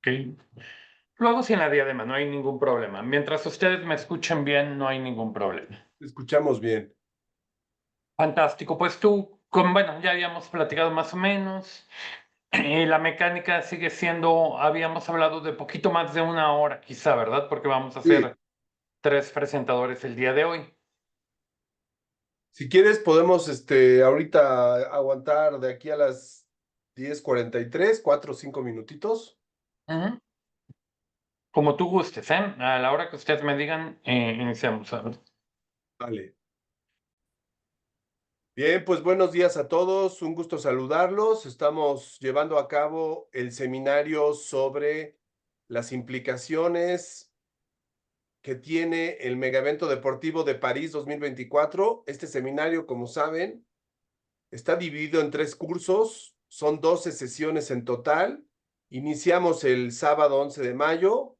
Ok. Luego sí en la diadema, no hay ningún problema. Mientras ustedes me escuchen bien, no hay ningún problema. Te escuchamos bien. Fantástico. Pues bueno, ya habíamos platicado más o menos. La mecánica sigue siendo, habíamos hablado de poquito más de una hora, quizá, ¿verdad? Porque vamos a Sí, hacer 3 presentadores el día de hoy. si quieres podemos ahorita aguantar de aquí a las 10:43, 4 o 5 minutitos. Ujú. Como tú gustes, ¿eh? A la hora que ustedes me digan, iniciamos. ¿Sabes? Vale. Bien, pues buenos días a todos, un gusto saludarlos. Estamos llevando a cabo el seminario sobre las implicaciones que tiene el Megaevento Deportivo de París 2024. Este seminario, como saben, está dividido en 3 cursos, son 12 sesiones en total. Iniciamos el sábado 11 de mayo,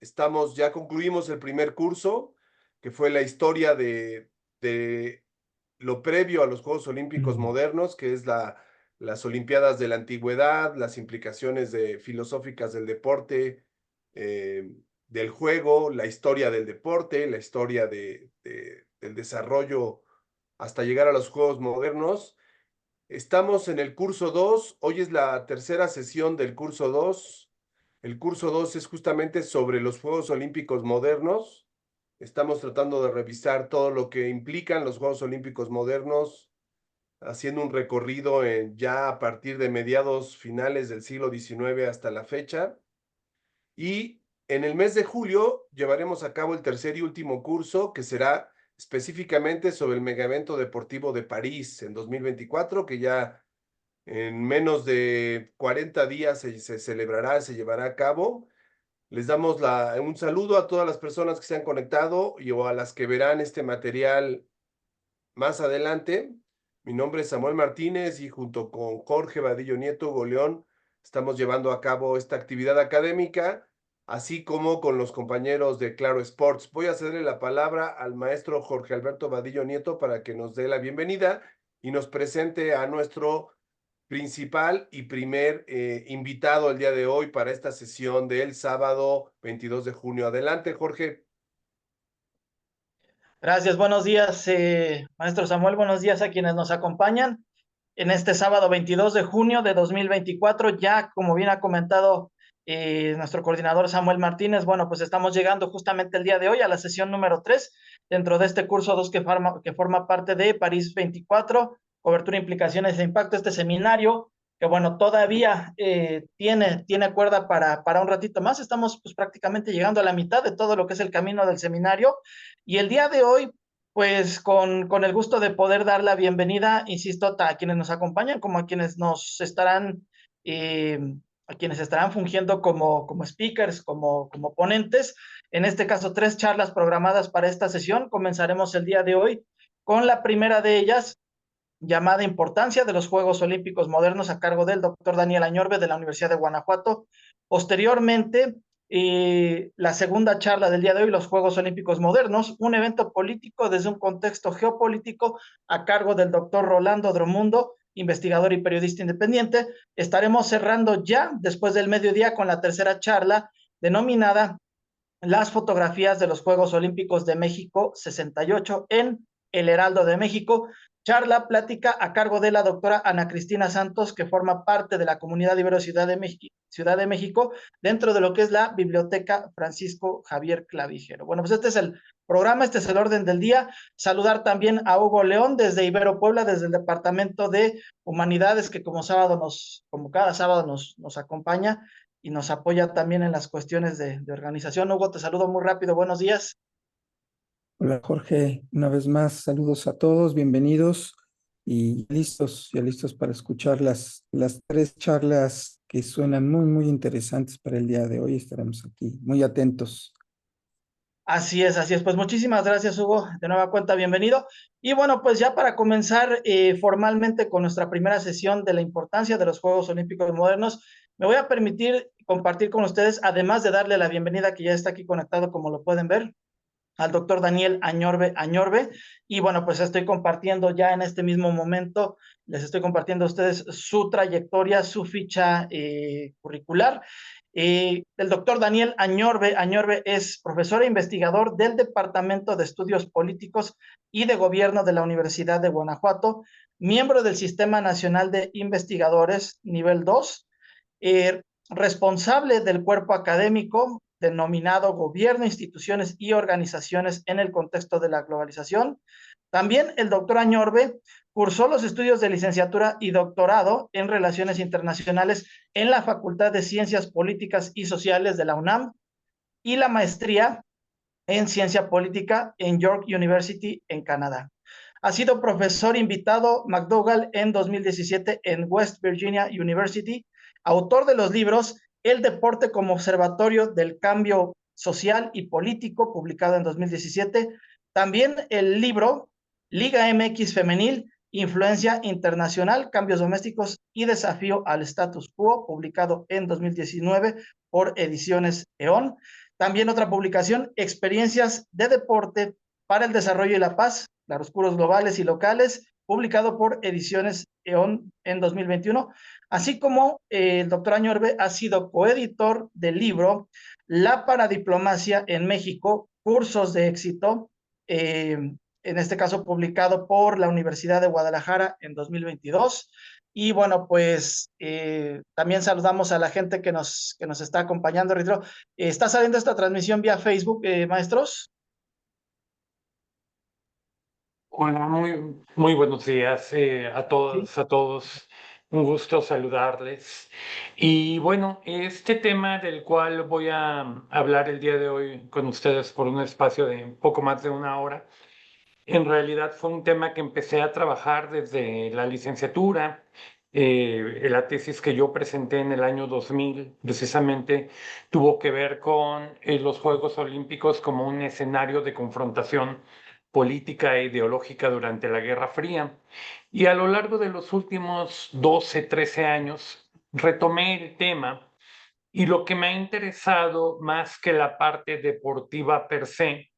ya concluimos el primer curso, que fue la historia de lo previo a los Juegos Olímpicos modernos, que es las Olimpiadas de la Antigüedad, las implicaciones filosóficas del deporte, eh, del juego, la historia del deporte, la historia del desarrollo hasta llegar a los Juegos modernos. Estamos en el curso 2, hoy es la tercera sesión del curso 2. El curso 2 es justamente sobre los Juegos Olímpicos modernos. Estamos tratando de revisar todo lo que implican los Juegos Olímpicos modernos, haciendo un recorrido ya a partir de mediados finales del siglo XIX hasta la fecha. Y en el mes de julio llevaremos a cabo el tercer y último curso, que será específicamente sobre el Megaevento Deportivo de París en 2024, que ya en menos de 40 días se celebrará, se llevará a cabo. Les damos un saludo a todas las personas que se han conectado o a las que verán este material más adelante. Mi nombre es Samuel Martínez y junto con Jorge Vadillo Nieto, Hugo León, estamos llevando a cabo esta actividad académica, así como con los compañeros de Claro Sports. Voy a cederle la palabra al maestro Jorge Alberto Vadillo Nieto para que nos dé la bienvenida y nos presente a nuestro principal y primer invitado el día de hoy para esta sesión del sábado 22 de junio. Adelante, Jorge. Gracias, buenos días, maestro Samuel, buenos días a quienes nos acompañan en este sábado 22 de junio de 2024. Ya, como bien ha comentado nuestro coordinador Samuel Martínez, bueno, pues estamos llegando justamente el día de hoy a la sesión número 3 dentro de este curso 2 que forma parte de París 24, cobertura, implicaciones e impacto, este seminario que bueno, todavía tiene cuerda para un ratito más. Estamos pues prácticamente llegando a la mitad de todo lo que es el camino del seminario. Y el día de hoy, pues con el gusto de poder dar la bienvenida, insisto, a quienes nos acompañan, como a quienes nos estarán, eh, a quienes estarán fungiendo como speakers, como ponentes. En este caso, 3 charlas programadas para esta sesión. Comenzaremos el día de hoy con la primera de ellas, llamada Importancia de los Juegos Olímpicos Modernos, a cargo del doctor Daniel Añorbe de la Universidad de Guanajuato. Posteriormente, la segunda charla del día de hoy, los Juegos Olímpicos Modernos, un evento político desde un contexto geopolítico, a cargo del doctor Rolando Dromundo, investigador y periodista independiente. Estaremos cerrando ya después del mediodía con la tercera charla, denominada Las fotografías de los Juegos Olímpicos de México 68 en El Heraldo de México. Charla, plática a cargo de la doctora Ana Cristina Santos, que forma parte de la Comunidad Ibero Ciudad de México, dentro de lo que es la Biblioteca Francisco Javier Clavijero. Bueno, pues este es el programa, este es el orden del día. Saludar también a Hugo León desde Ibero Puebla, desde el Departamento de Humanidades, que como cada sábado nos acompaña y nos apoya también en las cuestiones de organización. Hugo, te saludo muy rápido, buenos días. Hola Jorge, una vez más saludos a todos, bienvenidos y ya listos para escuchar las 3 charlas que suenan muy interesantes para el día de hoy. Estaremos aquí muy atentos. Así es, así es. Pues muchísimas gracias, Hugo. De nueva cuenta, bienvenido. Y bueno, pues ya para comenzar formalmente con nuestra primera sesión de la importancia de los Juegos Olímpicos Modernos, me voy a permitir compartir con ustedes, además de darle la bienvenida que ya está aquí conectado, como lo pueden ver, al doctor Daniel Añorbe. Y bueno, pues estoy compartiendo ya en este mismo momento, les estoy compartiendo a ustedes su trayectoria, su ficha curricular. El doctor Daniel Añorbe. Añorbe es profesor e investigador del Departamento de Estudios Políticos y de Gobierno de la Universidad de Guanajuato, miembro del Sistema Nacional de Investigadores nivel 2, responsable del cuerpo académico denominado Gobierno, Instituciones y Organizaciones en el contexto de la globalización. También el doctor Añorbe cursó los estudios de licenciatura y doctorado en Relaciones Internacionales en la Facultad de Ciencias Políticas y Sociales de la UNAM y la maestría en Ciencia Política en York University en Canadá. Ha sido profesor invitado McDougall en 2017 en West Virginia University, autor de los libros El deporte como observatorio del cambio social y político, publicado en 2017. También el libro Liga MX Femenil, Influencia Internacional, Cambios Domésticos y Desafío al Status Quo, publicado en 2019 por Ediciones EON. También otra publicación, Experiencias de Deporte para el Desarrollo y la Paz, Claroscuros Globales y Locales, publicado por Ediciones EON en 2021, así como el doctor Añorbe ha sido coeditor del libro La Paradiplomacia en México, Cursos de Éxito, en este caso publicado por la Universidad de Guadalajara en 2022. Y bueno, pues también saludamos a la gente que nos está acompañando. Ritro, ¿está saliendo esta transmisión vía Facebook, maestros? Hola, muy buenos días a todas, Sí. a todos. Un gusto saludarles. Y bueno, este tema del cual voy a hablar el día de hoy con ustedes por un espacio de poco más de una hora, en realidad fue un tema que empecé a trabajar desde la licenciatura. La tesis que yo presenté en el año 2000 precisamente tuvo que ver con los Juegos Olímpicos como un escenario de confrontación política e ideológica durante la Guerra Fría. Y a lo largo de los últimos 12, 13 años retomé el tema y lo que me ha interesado más que la parte deportiva per se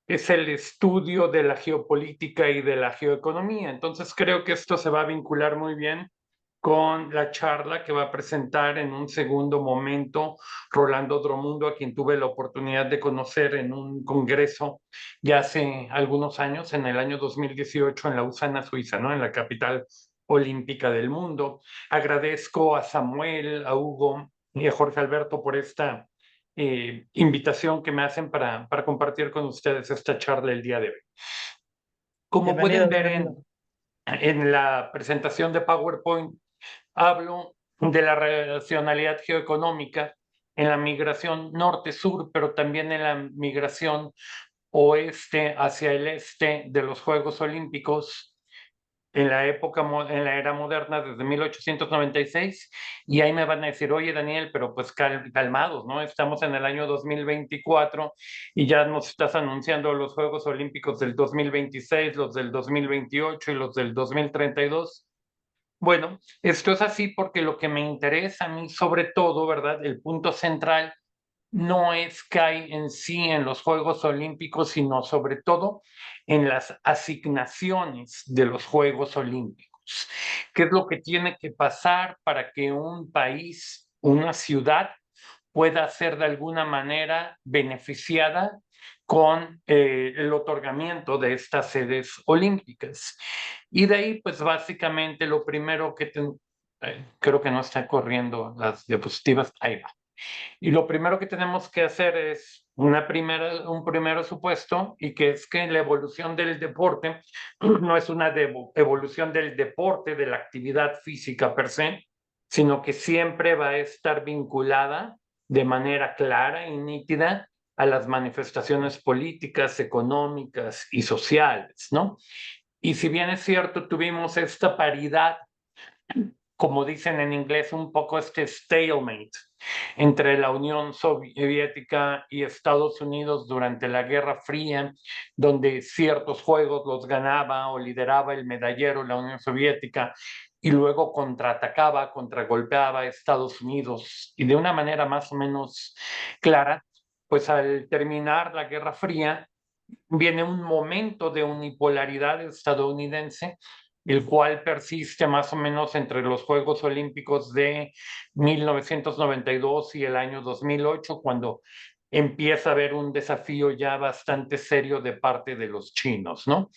es el estudio de la geopolítica y de la geoeconomía. Entonces creo que esto se va a vincular muy bien con la charla que va a presentar en un segundo momento Rolando Dromundo, a quien tuve la oportunidad de conocer en un congreso ya hace algunos años, en el año 2018 en Lausana, Suiza, ¿no? En la capital olímpica del mundo. Agradezco a Samuel, a Hugo y a Jorge Alberto por esta invitación que me hacen para compartir con ustedes esta charla el día de hoy. Como pueden Bienvenido, ver bienvenido. en la presentación de PowerPoint, hablo de la relacionalidad geoeconómica en la migración norte-sur, pero también en la migración oeste hacia el este de los Juegos Olímpicos en la época, en la era moderna, desde 1896, y ahí me van a decir, oye Daniel, pero pues calmados, ¿no? Estamos en el año 2024 y ya nos estás anunciando los Juegos Olímpicos del 2026, los del 2028 y los del 2032. Bueno, esto es así porque lo que me interesa a mí, sobre todo, ¿verdad? El punto central no es que hay en sí en los Juegos Olímpicos, sino sobre todo en las asignaciones de los Juegos Olímpicos. ¿Qué es lo que tiene que pasar para que un país, una ciudad, pueda ser de alguna manera beneficiada con el otorgamiento de estas sedes olímpicas? Y de ahí, pues básicamente lo primero que creo que no está corriendo las diapositivas, ahí va. Y lo primero que tenemos que hacer es un primero supuesto, y que es que la evolución del deporte no es una evolución del deporte, de la actividad física per se, sino que siempre va a estar vinculada de manera clara y nítida a las manifestaciones políticas, económicas y sociales, ¿no? Y si bien es cierto, tuvimos esta paridad, como dicen en inglés, un poco este stalemate entre la Unión Soviética y Estados Unidos durante la Guerra Fría, donde ciertos juegos los ganaba o lideraba el medallero, la Unión Soviética, y luego contraatacaba, contragolpeaba a Estados Unidos, y de una manera más o menos clara, pues al terminar la Guerra Fría, viene un momento de unipolaridad estadounidense el cual persiste más o menos entre los Juegos Olímpicos de 1992 y el año 2008, cuando empieza a haber un desafío ya bastante serio de parte de los chinos, ¿no?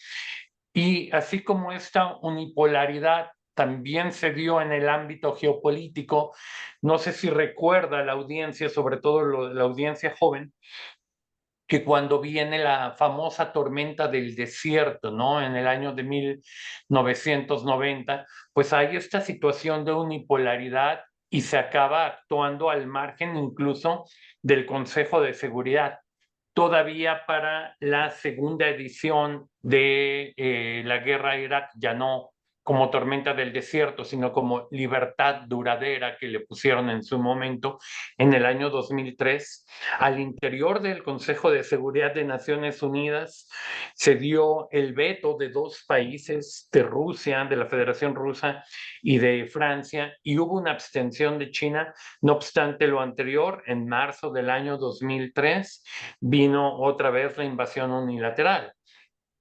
Y así como esta unipolaridad también se dio en el ámbito geopolítico, no sé si recuerda la audiencia, sobre todo la audiencia joven, que cuando viene la famosa tormenta del desierto, ¿no? En el año de 1990, pues hay esta situación de unipolaridad y se acaba actuando al margen incluso del Consejo de Seguridad. Todavía para la segunda edición de la guerra a Irak, ya no como tormenta del desierto, sino como libertad duradera que le pusieron en su momento en el año 2003, al interior del Consejo de Seguridad de Naciones Unidas se dio el veto de dos países, de Rusia, de la Federación Rusa y de Francia, y hubo una abstención de China. No obstante lo anterior, en marzo del año 2003 vino otra vez la invasión unilateral.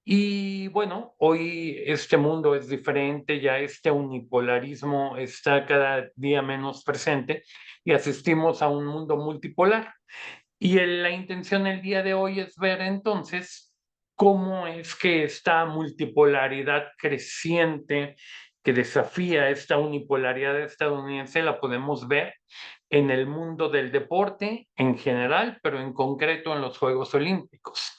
Y bueno, hoy este mundo es diferente, ya este unipolarismo está cada día menos presente y asistimos a un mundo multipolar. Y la intención el día de hoy es ver entonces cómo es que esta multipolaridad creciente que desafía esta unipolaridad estadounidense la podemos ver en el mundo del deporte en general, pero en concreto en los Juegos Olímpicos.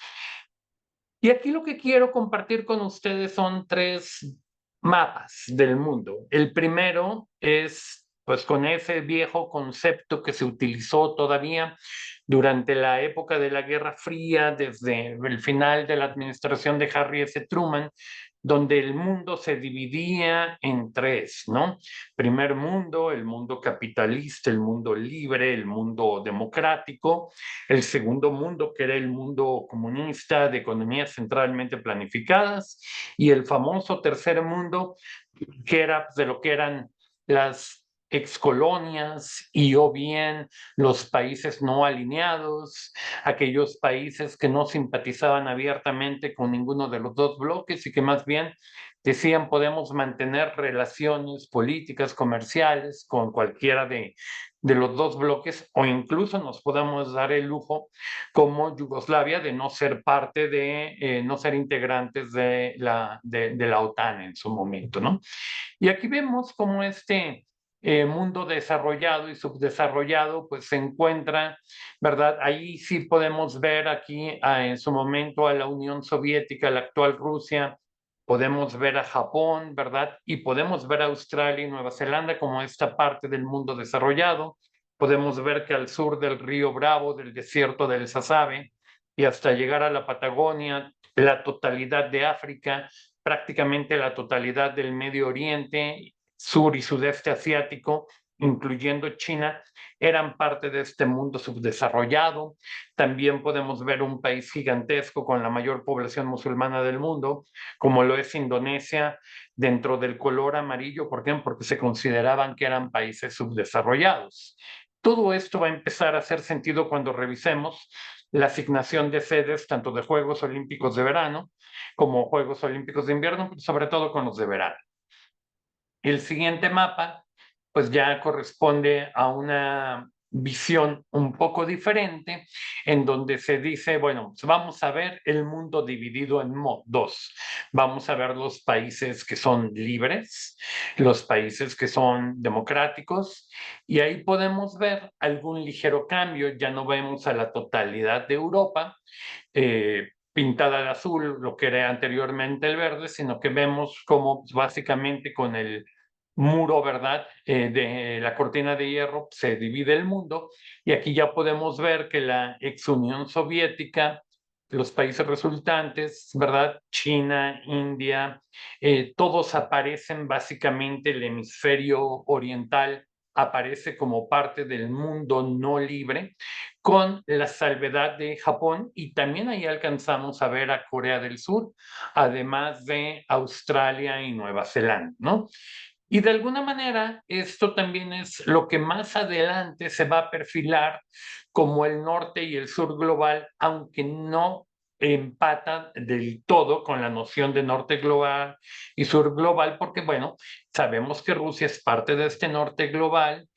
Y aquí lo que quiero compartir con ustedes son tres mapas del mundo. El primero es, pues, con ese viejo concepto que se utilizó todavía durante la época de la Guerra Fría, desde el final de la administración de Harry S. Truman, donde el mundo se dividía en tres, ¿no? Primer mundo, el mundo capitalista, el mundo libre, el mundo democrático. El segundo mundo, que era el mundo comunista de economías centralmente planificadas. Y el famoso tercer mundo, que era de lo que eran las excolonias y o bien los países no alineados, aquellos países que no simpatizaban abiertamente con ninguno de los dos bloques y que más bien decían podemos mantener relaciones políticas, comerciales con cualquiera de los dos bloques o incluso nos podemos dar el lujo como Yugoslavia de no ser parte de, no ser integrantes de la OTAN en su momento, ¿no? Y aquí vemos cómo este mundo desarrollado y subdesarrollado pues se encuentra, ¿verdad? Ahí sí podemos ver aquí en su momento a la Unión Soviética, la actual Rusia, podemos ver a Japón, ¿verdad? Y podemos ver a Australia y Nueva Zelanda como esta parte del mundo desarrollado. Podemos ver que al sur del río Bravo, del desierto del Sasabe, y hasta llegar a la Patagonia, la totalidad de África, prácticamente la totalidad del Medio Oriente, sur y sudeste asiático, incluyendo China, eran parte de este mundo subdesarrollado. También podemos ver un país gigantesco con la mayor población musulmana del mundo, como lo es Indonesia, dentro del color amarillo. ¿Por qué? Porque se consideraban que eran países subdesarrollados. Todo esto va a empezar a hacer sentido cuando revisemos la asignación de sedes tanto de Juegos Olímpicos de verano como Juegos Olímpicos de invierno, pero sobre todo con los de verano. El siguiente mapa, pues ya corresponde a una visión un poco diferente, en donde se dice, bueno, vamos a ver el mundo dividido en dos. Vamos a ver los países que son libres, los países que son democráticos, y ahí podemos ver algún ligero cambio. Ya no vemos a la totalidad de Europa, pintada de azul, lo que era anteriormente el verde, sino que vemos como básicamente con el muro, ¿verdad? De la cortina de hierro se divide el mundo y aquí ya podemos ver que la ex Unión Soviética, los países resultantes, ¿verdad? China, India, todos aparecen básicamente, el hemisferio oriental aparece como parte del mundo no libre, con la salvedad de Japón, y también ahí alcanzamos a ver a Corea del Sur, además de Australia y Nueva Zelanda, ¿no? Y de alguna manera, esto también es lo que más adelante se va a perfilar como el norte y el sur global, aunque no empata del todo con la noción de norte global y sur global, porque, bueno, sabemos que Rusia es parte de este norte global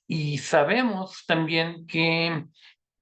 y sabemos también que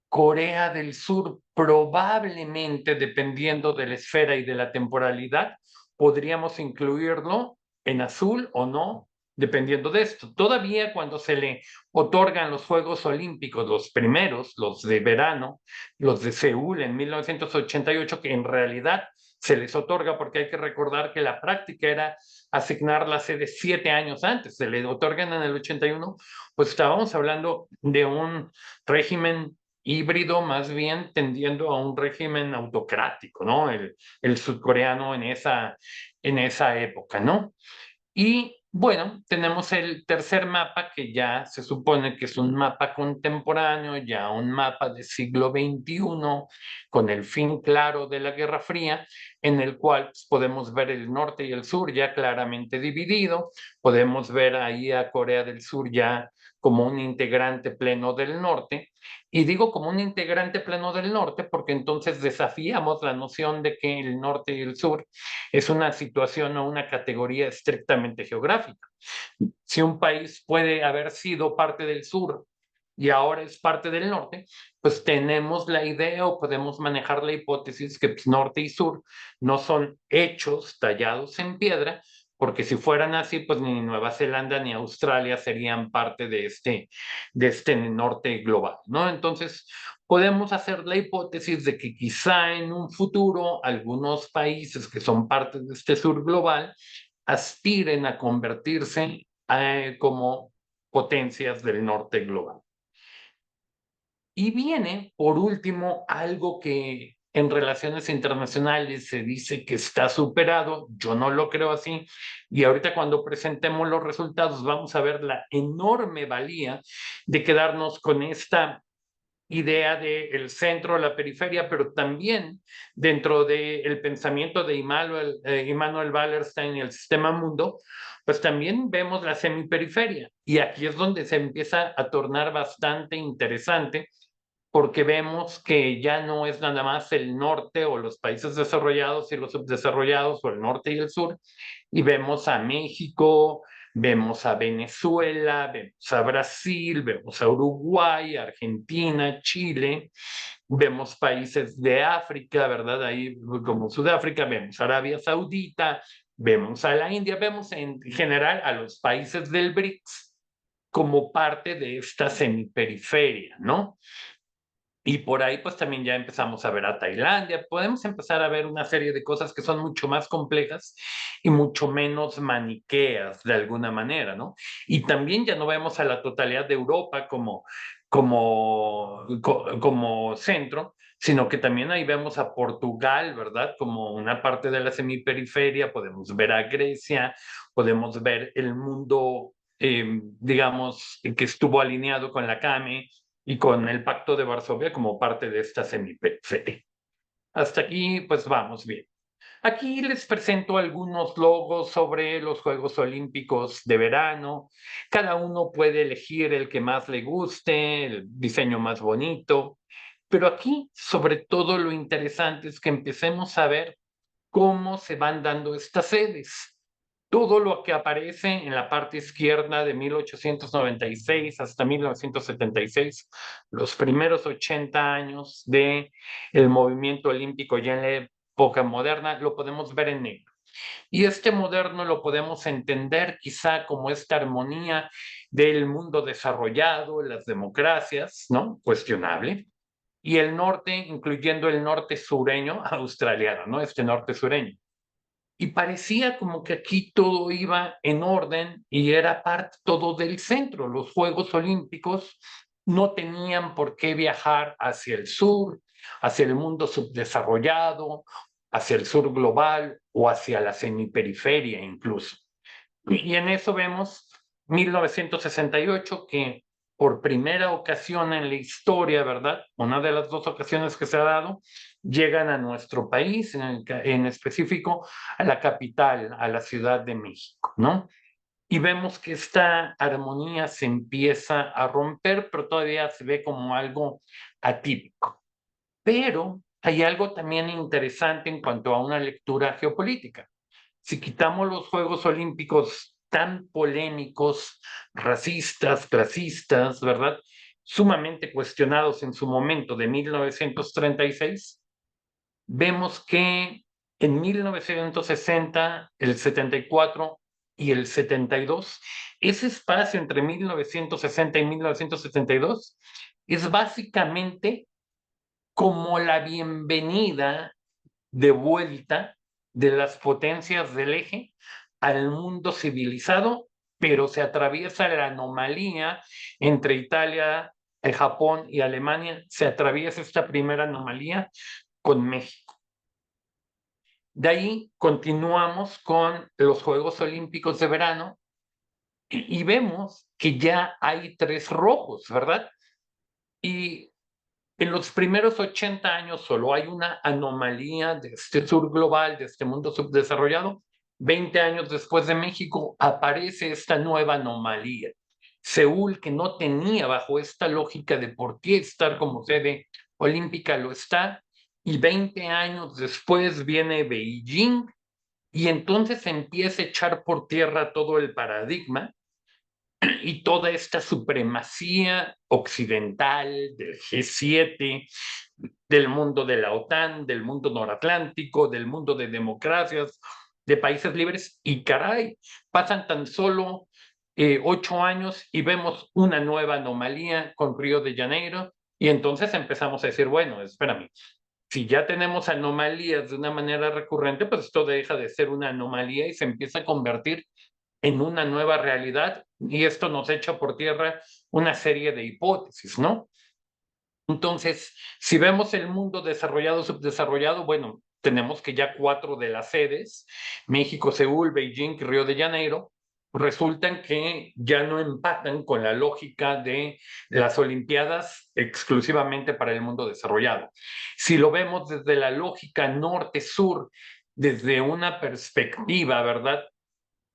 Corea del Sur probablemente, dependiendo de la esfera y de la temporalidad, podríamos incluirlo en azul o no, dependiendo de esto. Todavía cuando se le otorgan los Juegos Olímpicos, los primeros, los de verano, los de Seúl en 1988, que en realidad se les otorga porque hay que recordar que la práctica era asignar la sede 7 años antes, se le otorgan en el 81, pues estábamos hablando de un régimen híbrido, más bien tendiendo a un régimen autocrático, ¿no? El surcoreano en esa época, ¿no? Y bueno, tenemos el tercer mapa que ya se supone que es un mapa contemporáneo, ya un mapa del siglo XXI, con el fin claro de la Guerra Fría, en el cual pues, podemos ver el norte y el sur ya claramente dividido, podemos ver ahí a Corea del Sur ya como un integrante pleno del norte, y digo como un integrante pleno del norte porque entonces desafiamos la noción de que el norte y el sur es una situación o una categoría estrictamente geográfica. Si un país puede haber sido parte del sur y ahora es parte del norte, pues tenemos la idea o podemos manejar la hipótesis que pues, norte y sur no son hechos tallados en piedra, porque si fueran así, pues ni Nueva Zelanda ni Australia serían parte de este norte global, ¿no? Entonces, podemos hacer la hipótesis de que quizá en un futuro algunos países que son parte de este sur global aspiren a convertirse como potencias del norte global. Y viene, por último, algo que en relaciones internacionales se dice que está superado, yo no lo creo así, y ahorita cuando presentemos los resultados vamos a ver la enorme valía de quedarnos con esta idea del centro, la periferia, pero también dentro del pensamiento de Immanuel Wallerstein y el sistema mundo, pues también vemos la semiperiferia. Y aquí es donde se empieza a tornar bastante interesante porque vemos que ya no es nada más el norte o los países desarrollados y los subdesarrollados o el norte y el sur, y vemos a México, vemos a Venezuela, vemos a Brasil, vemos a Uruguay, Argentina, Chile, vemos países de África, ¿verdad? Ahí como Sudáfrica, vemos Arabia Saudita, vemos a la India, vemos en general a los países del BRICS como parte de esta semiperiferia, ¿no? Y por ahí pues también ya empezamos a ver a Tailandia, podemos empezar a ver una serie de cosas que son mucho más complejas y mucho menos maniqueas de alguna manera, ¿no? Y también ya no vemos a la totalidad de Europa como centro, sino que también ahí vemos a Portugal, ¿verdad? Como una parte de la semiperiferia, podemos ver a Grecia, podemos ver el mundo, digamos, que estuvo alineado con la CAME y con el Pacto de Varsovia como parte de esta semiperiferia. Hasta aquí, pues vamos bien. Aquí les presento algunos logos sobre los Juegos Olímpicos de verano. Cada uno puede elegir el que más le guste, el diseño más bonito. Pero aquí, sobre todo, lo interesante es que empecemos a ver cómo se van dando estas sedes. Todo lo que aparece en la parte izquierda de 1896 hasta 1976, los primeros 80 años del movimiento olímpico ya en la época moderna, lo podemos ver en negro. Y este moderno lo podemos entender quizá como esta armonía del mundo desarrollado, las democracias, ¿no? Cuestionable. Y el norte, incluyendo el norte sureño australiano, ¿no? Este norte sureño. Y parecía como que aquí todo iba en orden y era parte todo del centro. Los Juegos Olímpicos no tenían por qué viajar hacia el sur, hacia el mundo subdesarrollado, hacia el sur global o hacia la semiperiferia incluso. Y en eso vemos 1968 que por primera ocasión en la historia, ¿verdad? Una de las dos ocasiones que se ha dado, llegan a nuestro país, en específico a la capital, a la Ciudad de México, ¿no? Y vemos que esta armonía se empieza a romper, pero todavía se ve como algo atípico. Pero hay algo también interesante en cuanto a una lectura geopolítica. Si quitamos los Juegos Olímpicos tan polémicos, racistas, clasistas, ¿verdad? Sumamente cuestionados en su momento de 1936, vemos que en 1960, el 74 y el 72, ese espacio entre 1960 y 1972 es básicamente como la bienvenida de vuelta de las potencias del eje al mundo civilizado, pero se atraviesa la anomalía entre Italia, Japón y Alemania, se atraviesa esta primera anomalía con México. De ahí continuamos con los Juegos Olímpicos de verano y vemos que ya hay 3 rojos, ¿verdad? Y en los primeros 80 años solo hay una anomalía de este sur global, de este mundo subdesarrollado. 20 años después de México aparece esta nueva anomalía. Seúl, que no tenía bajo esta lógica de por qué estar como sede olímpica, lo está. Y 20 años después viene Beijing y entonces empieza a echar por tierra todo el paradigma y toda esta supremacía occidental del G7, del mundo de la OTAN, del mundo noratlántico, del mundo de democracias, de países libres, y caray, pasan tan solo 8 años y vemos una nueva anomalía con Río de Janeiro, y entonces empezamos a decir, bueno, espérame, si ya tenemos anomalías de una manera recurrente, pues esto deja de ser una anomalía y se empieza a convertir en una nueva realidad y esto nos echa por tierra una serie de hipótesis, ¿no? Entonces, si vemos el mundo desarrollado, subdesarrollado, bueno, tenemos que ya 4 de las sedes, México, Seúl, Beijing y Río de Janeiro, resultan que ya no empatan con la lógica de las Olimpiadas exclusivamente para el mundo desarrollado. Si lo vemos desde la lógica norte-sur, desde una perspectiva, ¿verdad?,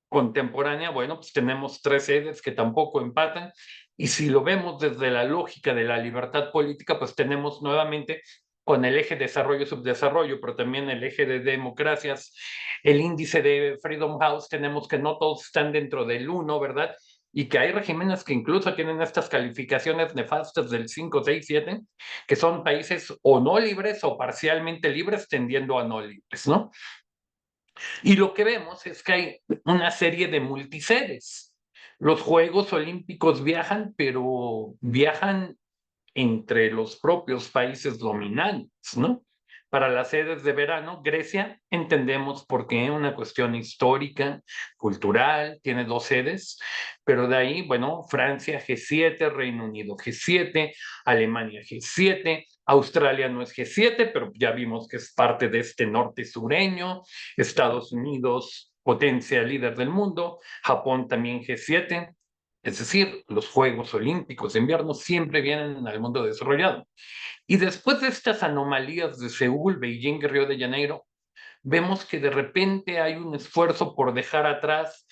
contemporánea, bueno, pues tenemos 3 sedes que tampoco empatan, y si lo vemos desde la lógica de la libertad política, pues tenemos nuevamente con el eje desarrollo-subdesarrollo, pero también el eje de democracias, el índice de Freedom House, tenemos que no todos están dentro del 1, ¿verdad? Y que hay regímenes que incluso tienen estas calificaciones nefastas del 5, 6, 7, que son países o no libres o parcialmente libres tendiendo a no libres, ¿no? Y lo que vemos es que hay una serie de multisedes. Los Juegos Olímpicos viajan, pero viajan entre los propios países dominantes, ¿no? Para las sedes de verano, Grecia, entendemos por qué, una cuestión histórica, cultural, tiene 2 sedes, pero de ahí, bueno, Francia G7, Reino Unido G7, Alemania G7, Australia no es G7, pero ya vimos que es parte de este norte sureño, Estados Unidos, potencia líder del mundo, Japón también G7, es decir, los Juegos Olímpicos de invierno siempre vienen al mundo desarrollado. Y después de estas anomalías de Seúl, Beijing y Río de Janeiro, vemos que de repente hay un esfuerzo por dejar atrás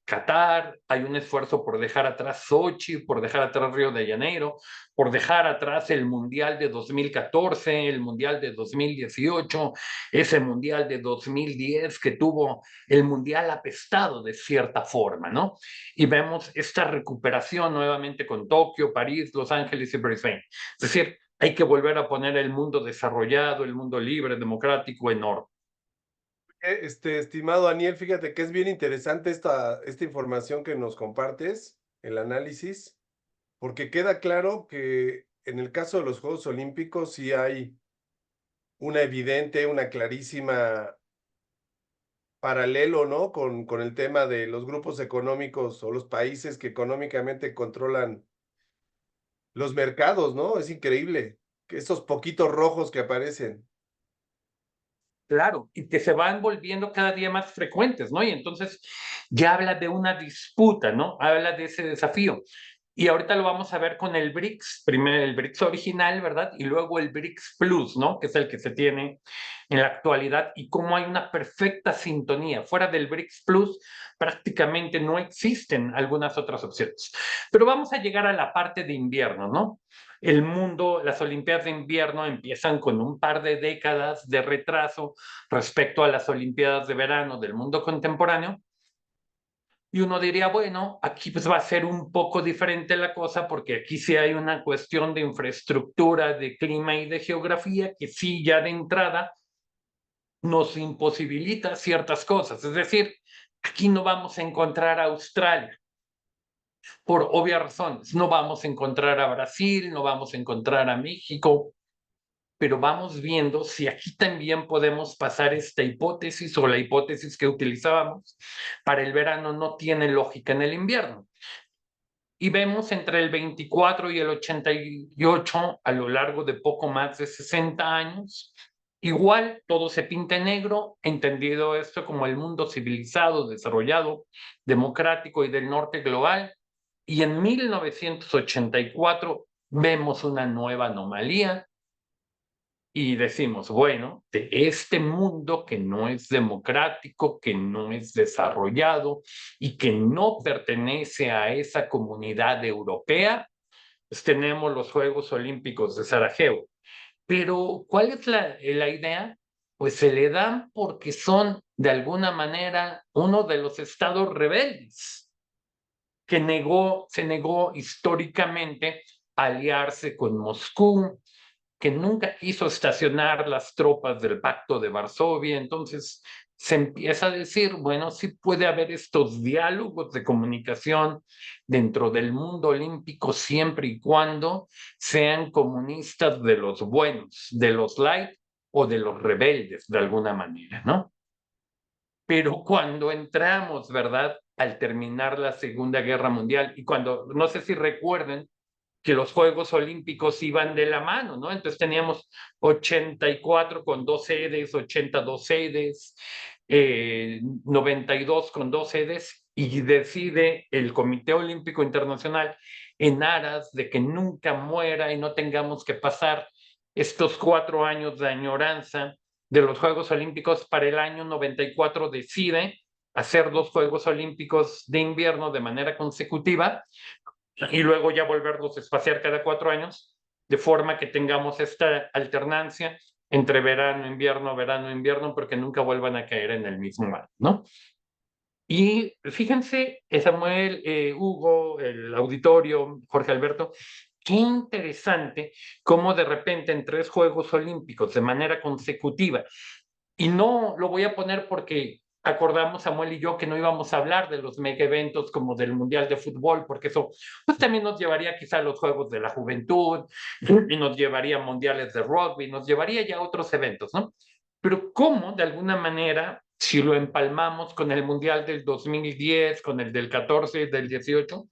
Qatar, hay un esfuerzo por dejar atrás Sochi, por dejar atrás Río de Janeiro, por dejar atrás el Mundial de 2014, el Mundial de 2018, ese Mundial de 2010 que tuvo el Mundial apestado de cierta forma, ¿no? Y vemos esta recuperación nuevamente con Tokio, París, Los Ángeles y Brisbane. Es decir, hay que volver a poner el mundo desarrollado, el mundo libre, democrático en orden. Estimado Daniel, fíjate que es bien interesante esta información que nos compartes, el análisis, porque queda claro que en el caso de los Juegos Olímpicos sí hay una evidente, una clarísima paralelo, ¿no? Con el tema de los grupos económicos o los países que económicamente controlan los mercados, ¿no? Es increíble que estos poquitos rojos que aparecen. Claro, y que se van volviendo cada día más frecuentes, ¿no? Y entonces ya habla de una disputa, ¿no? Habla de ese desafío. Y ahorita lo vamos a ver con el BRICS, primero el BRICS original, ¿verdad? Y luego el BRICS Plus, ¿no? Que es el que se tiene en la actualidad y cómo hay una perfecta sintonía. Fuera del BRICS Plus prácticamente no existen algunas otras opciones. Pero vamos a llegar a la parte de invierno, ¿no? El mundo, las Olimpiadas de invierno empiezan con un par de décadas de retraso respecto a las Olimpiadas de verano del mundo contemporáneo. Y uno diría, bueno, aquí pues va a ser un poco diferente la cosa porque aquí sí hay una cuestión de infraestructura, de clima y de geografía que sí ya de entrada nos imposibilita ciertas cosas. Es decir, aquí no vamos a encontrar a Australia por obvias razones. No vamos a encontrar a Brasil, no vamos a encontrar a México, pero vamos viendo si aquí también podemos pasar esta hipótesis o la hipótesis que utilizábamos para el verano no tiene lógica en el invierno. Y vemos entre el 24 y el 88, a lo largo de poco más de 60 años, igual todo se pinta en negro, entendido esto como el mundo civilizado, desarrollado, democrático y del norte global. Y en 1984 vemos una nueva anomalía y decimos, bueno, de este mundo que no es democrático, que no es desarrollado y que no pertenece a esa comunidad europea, pues tenemos los Juegos Olímpicos de Sarajevo. Pero, ¿cuál es la idea? Pues se le dan porque son, de alguna manera, uno de los estados rebeldes que se negó históricamente a aliarse con Moscú, que nunca quiso estacionar las tropas del Pacto de Varsovia. Entonces se empieza a decir, bueno, sí puede haber estos diálogos de comunicación dentro del mundo olímpico siempre y cuando sean comunistas de los buenos, de los light o de los rebeldes, de alguna manera, ¿no? Pero cuando entramos, ¿verdad? Al terminar la Segunda Guerra Mundial y cuando, no sé si recuerden, que los Juegos Olímpicos iban de la mano, ¿no? Entonces teníamos 84 con 2 sedes, 82 sedes, 92 con 2 sedes, y decide el Comité Olímpico Internacional en aras de que nunca muera y no tengamos que pasar estos 4 años de añoranza de los Juegos Olímpicos. Para el año 94 decide hacer 2 Juegos Olímpicos de invierno de manera consecutiva y luego ya volverlos a espaciar cada 4 años, de forma que tengamos esta alternancia entre verano, invierno, porque nunca vuelvan a caer en el mismo año, ¿no? Y fíjense, Samuel, Hugo, el auditorio, Jorge Alberto, qué interesante cómo de repente en 3 Juegos Olímpicos de manera consecutiva, y no lo voy a poner porque acordamos Samuel y yo que no íbamos a hablar de los mega eventos como del Mundial de Fútbol, porque eso pues también nos llevaría quizá a los Juegos de la Juventud y nos llevaría a mundiales de rugby, nos llevaría ya a otros eventos, ¿no? Pero cómo de alguna manera, si lo empalmamos con el Mundial del 2010, con el del 14, del 18,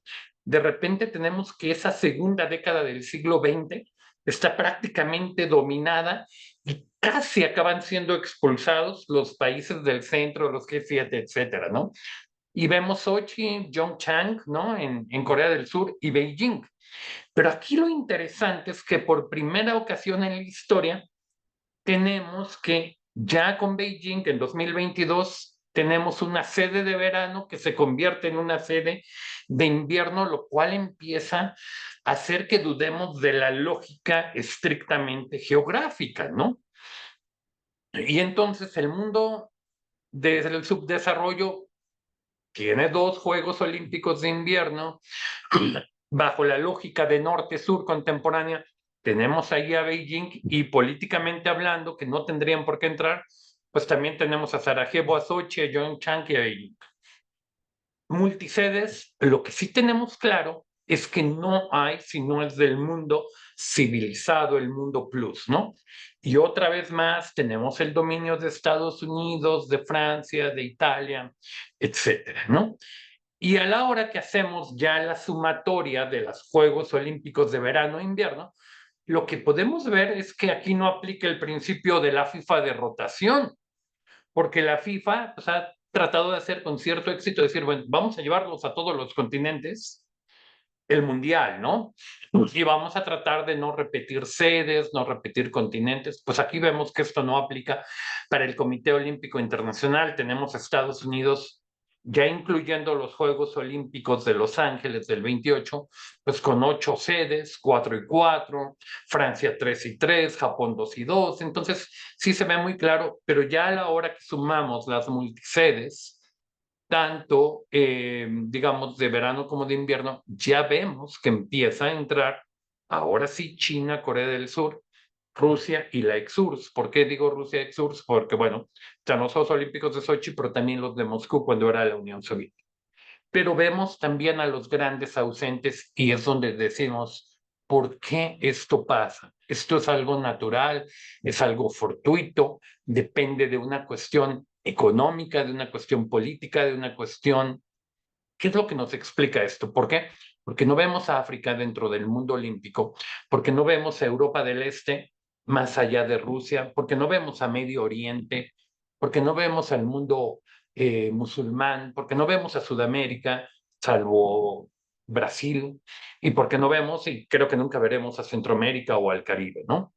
de repente tenemos que esa segunda década del siglo XX está prácticamente dominada y casi acaban siendo expulsados los países del centro, los G7, etcétera, ¿no? Y vemos Sochi, Pyeongchang, ¿no? En Corea del Sur y Beijing. Pero aquí lo interesante es que por primera ocasión en la historia tenemos que ya con Beijing en 2022 tenemos una sede de verano que se convierte en una sede de invierno, lo cual empieza a hacer que dudemos de la lógica estrictamente geográfica, ¿no? Y entonces el mundo desde el subdesarrollo tiene 2 Juegos Olímpicos de invierno bajo la lógica de norte-sur contemporánea. Tenemos ahí a Beijing y políticamente hablando, que no tendrían por qué entrar, pues también tenemos a Sarajevo, a Sochi, a Pyeongchang y a Beijing. Multisedes, lo que sí tenemos claro es que no hay, si no es del mundo civilizado, el mundo plus, ¿no? Y otra vez más tenemos el dominio de Estados Unidos, de Francia, de Italia, etcétera, ¿no? Y a la hora que hacemos ya la sumatoria de los Juegos Olímpicos de verano e invierno, lo que podemos ver es que aquí no aplica el principio de la FIFA de rotación, porque la FIFA pues, ha tratado de hacer con cierto éxito, decir, bueno, vamos a llevarlos a todos los continentes, el mundial, ¿no? Y vamos a tratar de no repetir sedes, no repetir continentes. Pues aquí vemos que esto no aplica para el Comité Olímpico Internacional. Tenemos a Estados Unidos ya incluyendo los Juegos Olímpicos de Los Ángeles del 28, pues con 8 sedes, 4 y 4, Francia 3 y 3, Japón 2 y 2. Entonces sí se ve muy claro, pero ya a la hora que sumamos las multisedes, tanto, digamos, de verano como de invierno, ya vemos que empieza a entrar, ahora sí, China, Corea del Sur, Rusia y la ex-URSS. ¿Por qué digo Rusia ex-URSS? Porque, bueno, están los Juegos Olímpicos de Sochi, pero también los de Moscú cuando era la Unión Soviética. Pero vemos también a los grandes ausentes y es donde decimos, ¿por qué esto pasa? Esto es algo natural, es algo fortuito, depende de una cuestión económica, de una cuestión política, de una cuestión... ¿Qué es lo que nos explica esto? ¿Por qué? Porque no vemos a África dentro del mundo olímpico, porque no vemos a Europa del Este más allá de Rusia, porque no vemos a Medio Oriente, porque no vemos al mundo musulmán, porque no vemos a Sudamérica, salvo Brasil, y porque no vemos, y creo que nunca veremos a Centroamérica o al Caribe, ¿no?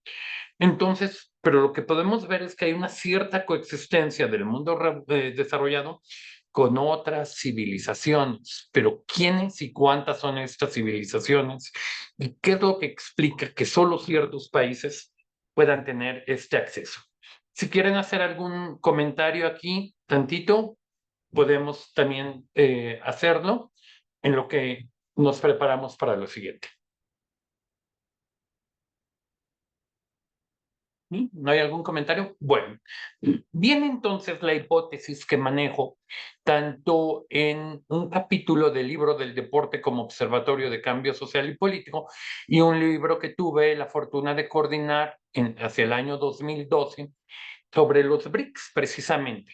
Entonces, pero lo que podemos ver es que hay una cierta coexistencia del mundo desarrollado con otras civilizaciones, pero ¿quiénes y cuántas son estas civilizaciones? ¿Y qué es lo que explica que solo ciertos países puedan tener este acceso? Si quieren hacer algún comentario aquí, tantito, podemos también hacerlo en lo que nos preparamos para lo siguiente. ¿Sí? ¿No hay algún comentario? Bueno, viene entonces la hipótesis que manejo tanto en un capítulo del libro del deporte como Observatorio de Cambio Social y Político y un libro que tuve la fortuna de coordinar hacia el año 2012 sobre los BRICS precisamente.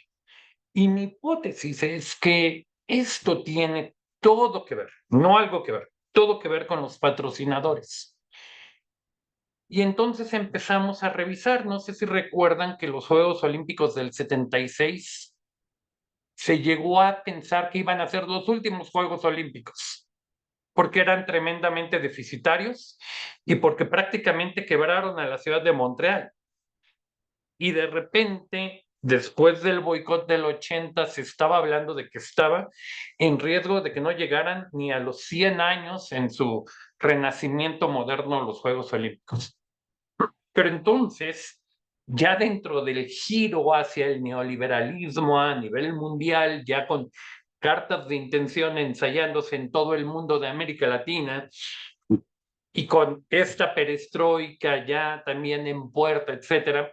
Y mi hipótesis es que esto tiene todo que ver, no algo que ver, todo que ver con los patrocinadores. Y entonces empezamos a revisar, no sé si recuerdan que los Juegos Olímpicos del 76 se llegó a pensar que iban a ser los últimos Juegos Olímpicos, porque eran tremendamente deficitarios y porque prácticamente quebraron a la ciudad de Montreal. Y de repente, después del boicot del 80, se estaba hablando de que estaba en riesgo de que no llegaran ni a los 100 años en su renacimiento moderno los Juegos Olímpicos. Pero entonces, ya dentro del giro hacia el neoliberalismo a nivel mundial, ya con cartas de intención ensayándose en todo el mundo de América Latina, y con esta perestroika ya también en puerta, etcétera,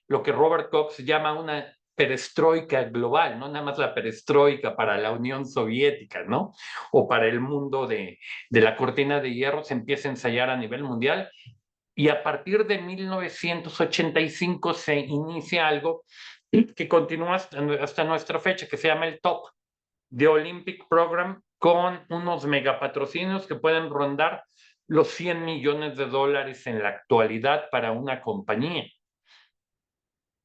lo que Robert Cox llama una perestroika global, no nada más la perestroika para la Unión Soviética, ¿no? O para el mundo de la cortina de hierro se empieza a ensayar a nivel mundial y a partir de 1985 se inicia algo que continúa hasta nuestra fecha, que se llama el TOP, The Olympic Program, con unos megapatrocinios que pueden rondar los 100 millones de dólares en la actualidad para una compañía.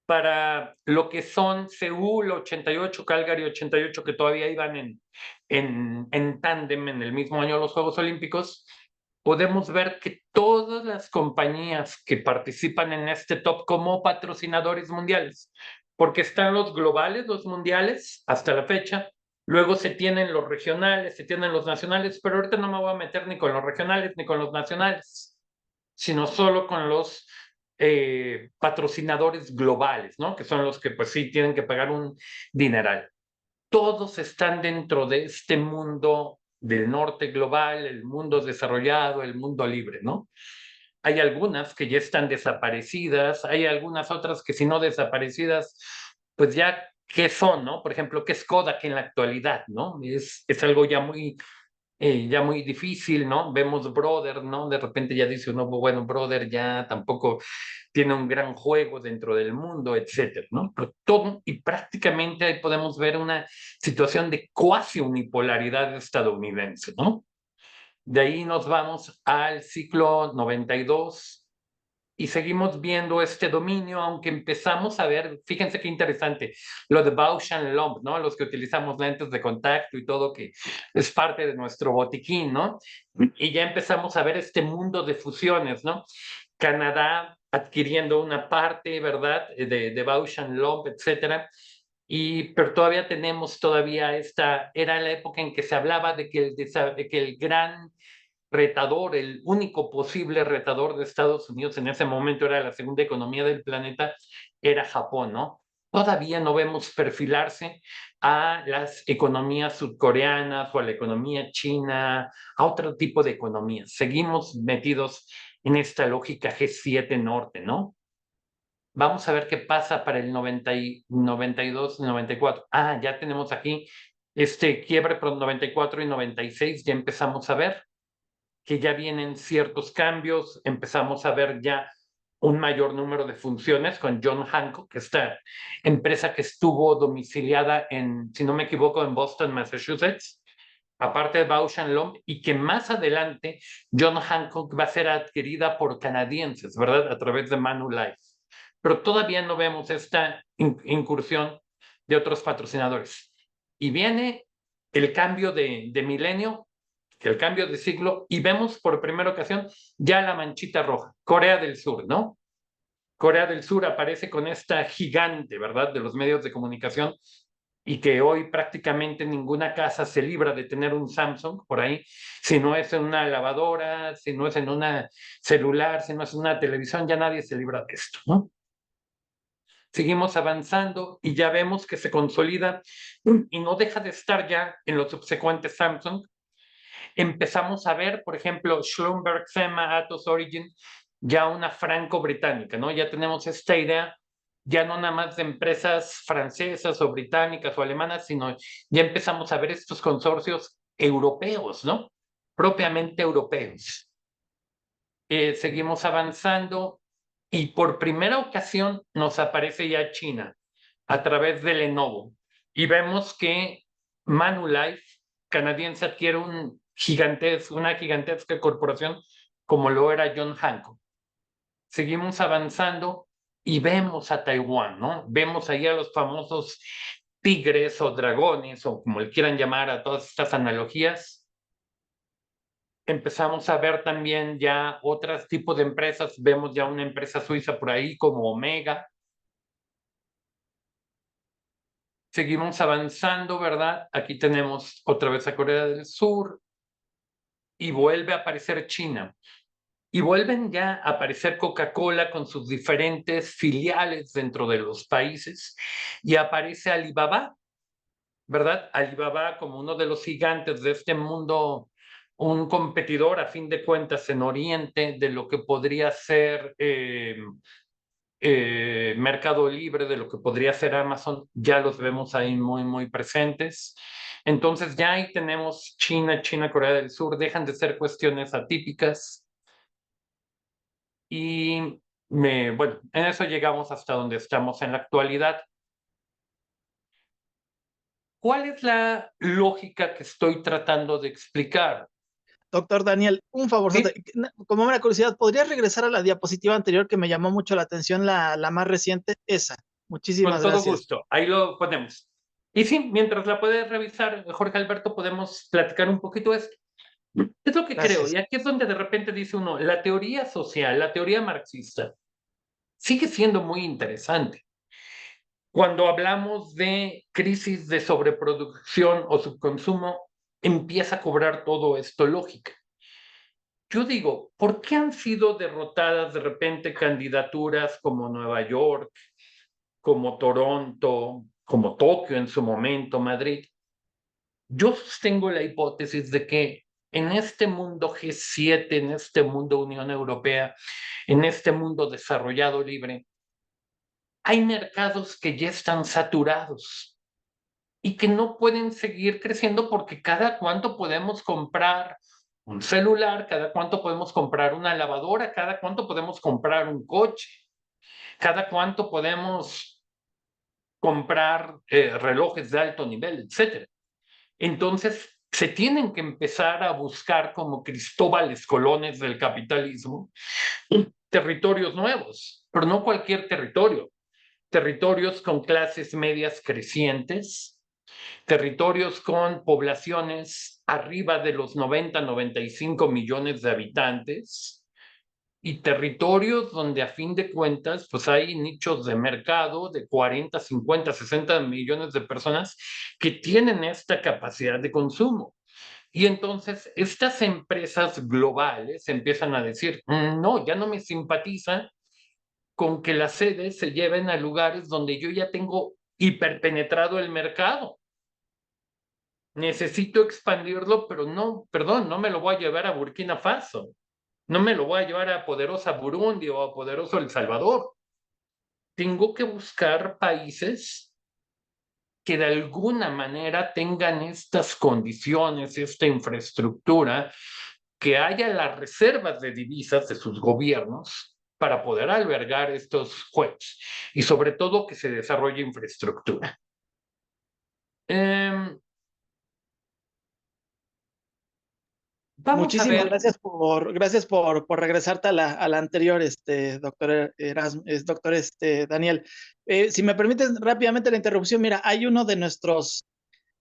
Para lo que son Seúl 88, Calgary 88, que todavía iban en tándem en el mismo año los Juegos Olímpicos, podemos ver que todas las compañías que participan en este top como patrocinadores mundiales, porque están los globales, los mundiales, hasta la fecha, luego se tienen los regionales, se tienen los nacionales, pero ahorita no me voy a meter ni con los regionales ni con los nacionales, sino solo con los patrocinadores globales, ¿no? Que son los que pues sí tienen que pagar un dineral. Todos están dentro de este mundo del norte global, el mundo desarrollado, el mundo libre, ¿no? Hay algunas que ya están desaparecidas, hay algunas otras que si no desaparecidas, pues ya, ¿qué son, no? Por ejemplo, ¿qué es Kodak en la actualidad, no? Es algo ya muy difícil, ¿no? Vemos Brother, ¿no? De repente ya dice uno, bueno, Brother ya tampoco tiene un gran juego dentro del mundo, etcétera, ¿no? Pero todo, y prácticamente ahí podemos ver una situación de cuasi unipolaridad estadounidense, ¿no? De ahí nos vamos al ciclo 92, y seguimos viendo este dominio, aunque empezamos a ver, fíjense qué interesante, lo de Bausch & Lomb, ¿no? Los que utilizamos lentes de contacto y todo, que es parte de nuestro botiquín, ¿no? Y ya empezamos a ver este mundo de fusiones, ¿no? Canadá adquiriendo una parte, ¿verdad? De Bausch & Lomb, etcétera. Pero todavía tenemos era la época en que se hablaba de que el gran retador, el único posible retador de Estados Unidos en ese momento era la segunda economía del planeta, era Japón, ¿no? Todavía no vemos perfilarse a las economías surcoreanas o a la economía china, a otro tipo de economías. Seguimos metidos en esta lógica G7 Norte, ¿no? Vamos a ver qué pasa para el 92, 94. Ya tenemos aquí este quiebre por 94 y 96, ya empezamos a ver que ya vienen ciertos cambios, empezamos a ver ya un mayor número de funciones con John Hancock, esta empresa que estuvo domiciliada si no me equivoco, en Boston, Massachusetts, aparte de Bausch & Lomb, y que más adelante John Hancock va a ser adquirida por canadienses, ¿verdad? A través de Manulife. Pero todavía no vemos esta incursión de otros patrocinadores. Y viene el cambio de milenio, el cambio de siglo, y vemos por primera ocasión ya la manchita roja, Corea del Sur, ¿no? Corea del Sur aparece con esta gigante, ¿verdad?, de los medios de comunicación, y que hoy prácticamente ninguna casa se libra de tener un Samsung por ahí, si no es en una lavadora, si no es en una celular, si no es en una televisión, ya nadie se libra de esto, ¿no? Seguimos avanzando y ya vemos que se consolida y no deja de estar ya en los subsecuentes Samsung. Empezamos a ver, por ejemplo, Schlumberg, SEMA, Atos, Origin, ya una franco-británica, ¿no? Ya tenemos esta idea, ya no nada más de empresas francesas o británicas o alemanas, sino ya empezamos a ver estos consorcios europeos, ¿no? Propiamente europeos. Seguimos avanzando y por primera ocasión nos aparece ya China a través de Lenovo y vemos que Manulife canadiense adquiere una gigantesca corporación como lo era John Hancock. Seguimos avanzando y vemos a Taiwán, ¿no? Vemos ahí a los famosos tigres o dragones o como le quieran llamar a todas estas analogías. Empezamos a ver también ya otros tipos de empresas, vemos ya una empresa suiza por ahí como Omega. Seguimos avanzando, ¿verdad? Aquí tenemos otra vez a Corea del Sur y vuelve a aparecer China. Y vuelven ya a aparecer Coca-Cola con sus diferentes filiales dentro de los países y aparece Alibaba, ¿verdad? Alibaba como uno de los gigantes de este mundo, un competidor a fin de cuentas en Oriente de lo que podría ser Mercado Libre, de lo que podría ser Amazon, ya los vemos ahí muy, muy presentes. Entonces ya ahí tenemos China, Corea del Sur, dejan de ser cuestiones atípicas. Y bueno, en eso llegamos hasta donde estamos en la actualidad. ¿Cuál es la lógica que estoy tratando de explicar? Doctor Daniel, un favor, Sí, como una curiosidad, ¿podrías regresar a la diapositiva anterior que me llamó mucho la atención, la más reciente? Esa. con Muchísimas todo gracias. gusto. Ahí lo ponemos. Y sí, mientras la puedes revisar, Jorge Alberto, podemos platicar un poquito esto. Es lo que creo, Gracias. y aquí es donde de repente dice uno, la teoría social, la teoría marxista, sigue siendo muy interesante. Cuando hablamos de crisis de sobreproducción o subconsumo, empieza a cobrar todo esto lógica. Yo digo, ¿por qué han sido derrotadas de repente candidaturas como Nueva York, como Toronto, como Tokio en su momento, Madrid? Yo sostengo la hipótesis de que en este mundo G7, en este mundo Unión Europea, en este mundo desarrollado libre, hay mercados que ya están saturados y que no pueden seguir creciendo porque cada cuánto podemos comprar un celular, cada cuánto podemos comprar una lavadora, cada cuánto podemos comprar un coche, cada cuánto podemos comprar relojes de alto nivel, etcétera. Entonces, se tienen que empezar a buscar como Cristóbales Colones del capitalismo territorios nuevos, pero no cualquier territorio. Territorios con clases medias crecientes, territorios con poblaciones arriba de los 90-95 millones de habitantes y territorios donde a fin de cuentas pues hay nichos de mercado de 40, 50, 60 millones de personas que tienen esta capacidad de consumo. Y entonces estas empresas globales empiezan a decir, no, ya no me simpatiza con que las sedes se lleven a lugares donde yo ya tengo hiperpenetrado el mercado. Necesito expandirlo, pero no, perdón, no me lo voy a llevar a Burkina Faso. No me lo voy a llevar a poderosa Burundi o a poderoso El Salvador. Tengo que buscar países que de alguna manera tengan estas condiciones, esta infraestructura, que haya las reservas de divisas de sus gobiernos para poder albergar estos juegos y sobre todo que se desarrolle infraestructura. Vamos Muchísimas a ver. gracias por regresarte a la anterior, doctor doctor Daniel. Si me permiten rápidamente la interrupción, mira, hay uno de nuestros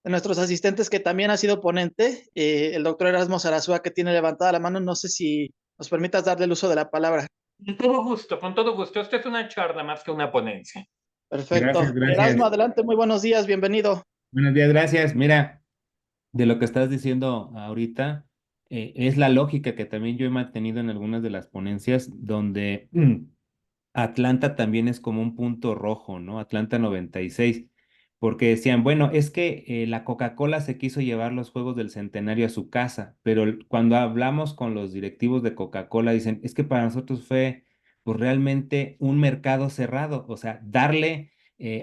asistentes que también ha sido ponente, el doctor Erasmo Sarasúa, que tiene levantada la mano. No sé si nos permitas darle el uso de la palabra. Con todo gusto, con todo gusto. Esta es una charla más que una ponencia. Perfecto. Gracias. Erasmo, adelante, muy buenos días, bienvenido. Buenos días, gracias. Mira, de lo que estás diciendo ahorita, es la lógica que también yo he mantenido en algunas de las ponencias, donde Atlanta también es como un punto rojo, ¿no? Atlanta 96, porque decían, bueno, es que la Coca-Cola se quiso llevar los Juegos del Centenario a su casa, pero cuando hablamos con los directivos de Coca-Cola, dicen, es que para nosotros fue pues realmente un mercado cerrado, o sea, darle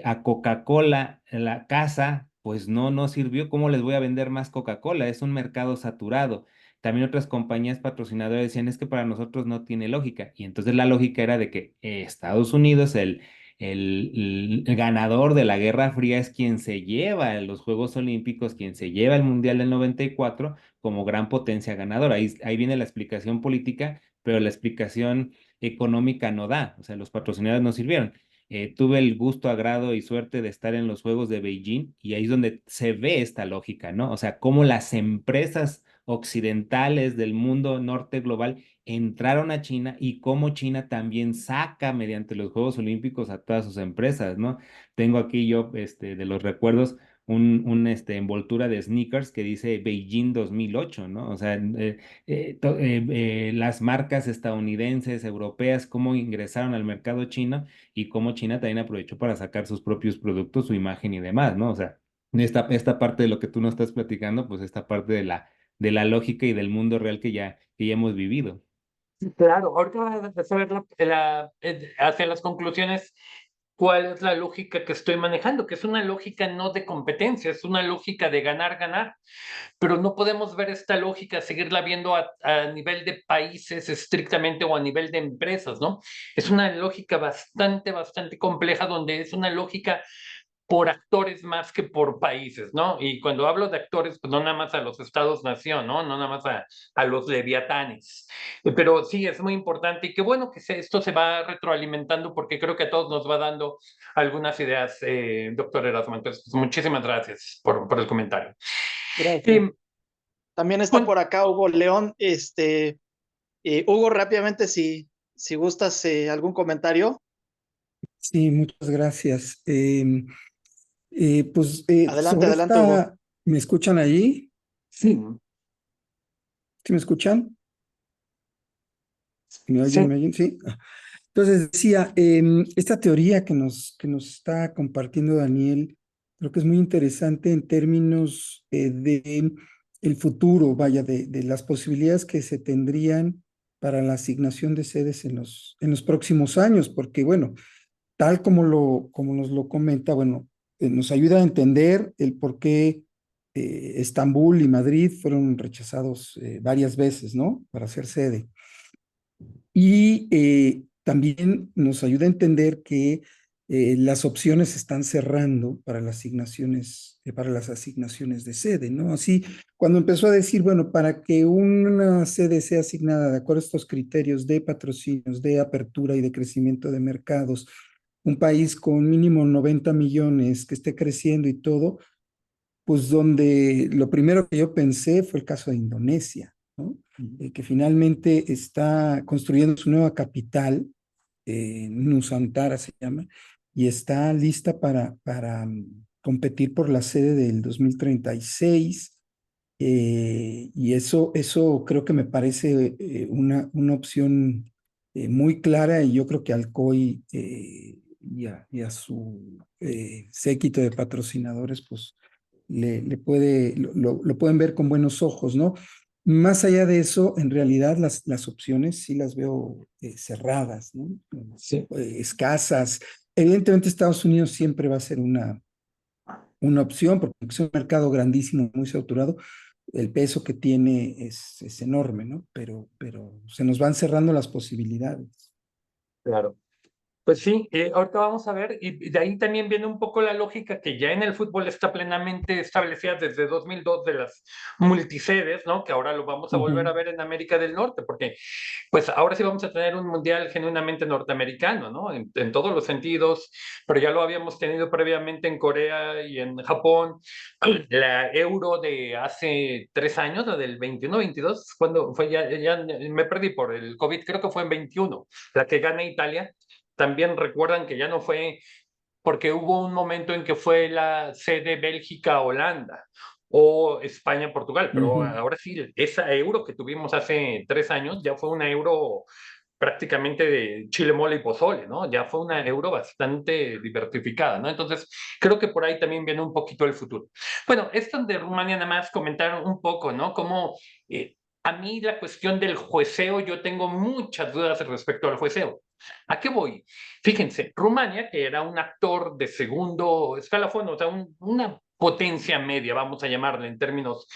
a Coca-Cola la casa, pues no sirvió. ¿Cómo les voy a vender más Coca-Cola? Es un mercado saturado. También otras compañías patrocinadoras decían, es que para nosotros no tiene lógica. Y entonces la lógica era de que Estados Unidos, el ganador de la Guerra Fría, es quien se lleva los Juegos Olímpicos, quien se lleva el Mundial del 94 como gran potencia ganadora. Ahí viene la explicación política, pero la explicación económica no da. O sea, los patrocinadores no sirvieron. Tuve el gusto, agrado y suerte de estar en los Juegos de Beijing y ahí es donde se ve esta lógica, ¿no? O sea, cómo las empresas occidentales del mundo norte global entraron a China y cómo China también saca mediante los Juegos Olímpicos a todas sus empresas, ¿no? Tengo aquí yo, de los recuerdos, envoltura de sneakers que dice Beijing 2008, ¿no? O sea, las marcas estadounidenses, europeas, cómo ingresaron al mercado chino y cómo China también aprovechó para sacar sus propios productos, su imagen y demás, ¿no? O sea, esta parte de lo que tú nos estás platicando, pues esta parte de la lógica y del mundo real que ya hemos vivido. Claro, ahorita vas a saber hacia las conclusiones cuál es la lógica que estoy manejando, que es una lógica no de competencia, es una lógica de ganar, ganar. Pero no podemos ver esta lógica, seguirla viendo a nivel de países estrictamente o a nivel de empresas, ¿no? Es una lógica bastante, bastante compleja donde es una lógica por actores más que por países, ¿no? Y cuando hablo de actores, pues no nada más a los estados-nación, ¿no? No nada más a los leviatanes. Pero sí, es muy importante y qué bueno que esto se va retroalimentando porque creo que a todos nos va dando algunas ideas, doctor Erasmo. Entonces, pues, muchísimas gracias por el comentario. Gracias. También está por acá Hugo León. Hugo, rápidamente, si gustas algún comentario. Sí, muchas gracias. Adelante, Sobre Hugo. ¿me escuchan allí? Sí. ¿Sí me escuchan? ¿Me oyen? Sí. ¿Me oyen? Sí. Entonces decía, esta teoría que nos está compartiendo Daniel, creo que es muy interesante en términos de el futuro, vaya, de las posibilidades que se tendrían para la asignación de sedes en los próximos años, porque bueno, tal como nos lo comenta, bueno, nos ayuda a entender el por qué Estambul y Madrid fueron rechazados varias veces, ¿no? Para ser sede. Y también nos ayuda a entender que las opciones se están cerrando para las asignaciones de sede, ¿no? Así, cuando empezó a decir, bueno, para que una sede sea asignada de acuerdo a estos criterios de patrocinios, de apertura y de crecimiento de mercados, un país con mínimo 90 millones que esté creciendo y todo, pues donde lo primero que yo pensé fue el caso de Indonesia, ¿no? Que finalmente está construyendo su nueva capital, Nusantara se llama, y está lista para competir por la sede del 2036. Y eso creo que me parece una opción muy clara, y yo creo que Alcoy y a su séquito de patrocinadores, pues lo pueden ver con buenos ojos, ¿no? Más allá de eso, en realidad las opciones sí las veo cerradas, ¿no? Sí. Escasas. Evidentemente Estados Unidos siempre va a ser una opción, porque es un mercado grandísimo, muy saturado. El peso que tiene es enorme, ¿no? Pero se nos van cerrando las posibilidades. Claro. Pues sí, ahorita vamos a ver, y de ahí también viene un poco la lógica que ya en el fútbol está plenamente establecida desde 2002 de las multisedes, ¿no? Que ahora lo vamos a volver a ver en América del Norte, porque pues ahora sí vamos a tener un mundial genuinamente norteamericano, ¿no? En todos los sentidos, pero ya lo habíamos tenido previamente en Corea y en Japón. La Euro de hace 3 años, la del 21-22, cuando fue ya me perdí por el COVID, creo que fue en 21, la que gana Italia. También recuerdan que ya no fue, porque hubo un momento en que fue la sede Bélgica-Holanda o España-Portugal, pero ahora sí, esa euro que tuvimos hace 3 años ya fue una euro prácticamente de chile, mole y pozole, ¿no? Ya fue una euro bastante diversificada, ¿no? Entonces, creo que por ahí también viene un poquito el futuro. Bueno, esto de Rumania nada más comentar un poco, ¿no? Como a mí la cuestión del jueceo, yo tengo muchas dudas respecto al jueceo. ¿A qué voy? Fíjense, Rumania, que era un actor de segundo escalafón, o sea, una potencia media, vamos a llamarle en términos,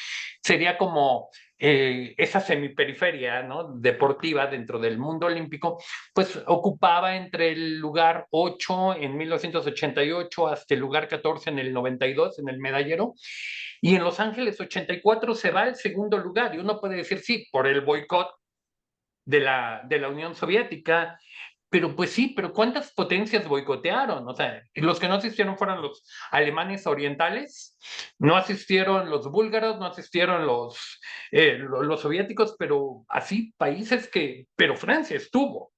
sería como esa semiperiferia, ¿no? Deportiva dentro del mundo olímpico, pues ocupaba entre el lugar 8 en 1988 hasta el lugar 14 en el 92 en el medallero, y en Los Ángeles 84 se va al segundo lugar, y uno puede decir, sí, por el boicot de la Unión Soviética, pero pues sí, pero ¿cuántas potencias boicotearon? O sea, los que no asistieron fueron los alemanes orientales, no asistieron los búlgaros, no asistieron los soviéticos, pero así países pero Francia estuvo,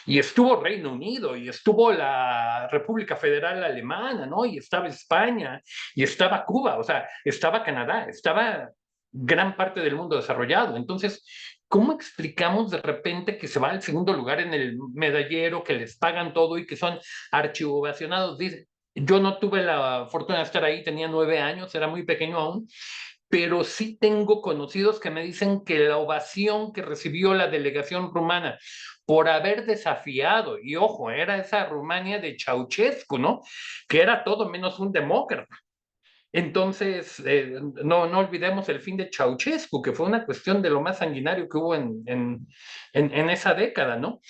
y estuvo Reino Unido, y estuvo la República Federal Alemana, ¿no? Y estaba España, y estaba Cuba, o sea, estaba Canadá, estaba gran parte del mundo desarrollado. Entonces, ¿cómo explicamos de repente que se va al segundo lugar en el medallero, que les pagan todo y que son archivovacionados? Yo no tuve la fortuna de estar ahí, tenía 9 años, era muy pequeño aún, pero sí tengo conocidos que me dicen que la ovación que recibió la delegación rumana por haber desafiado, y ojo, era esa Rumania de Ceausescu, ¿no? Que era todo menos un demócrata. Entonces, no olvidemos el fin de Ceausescu, que fue una cuestión de lo más sanguinario que hubo en esa década, ¿no?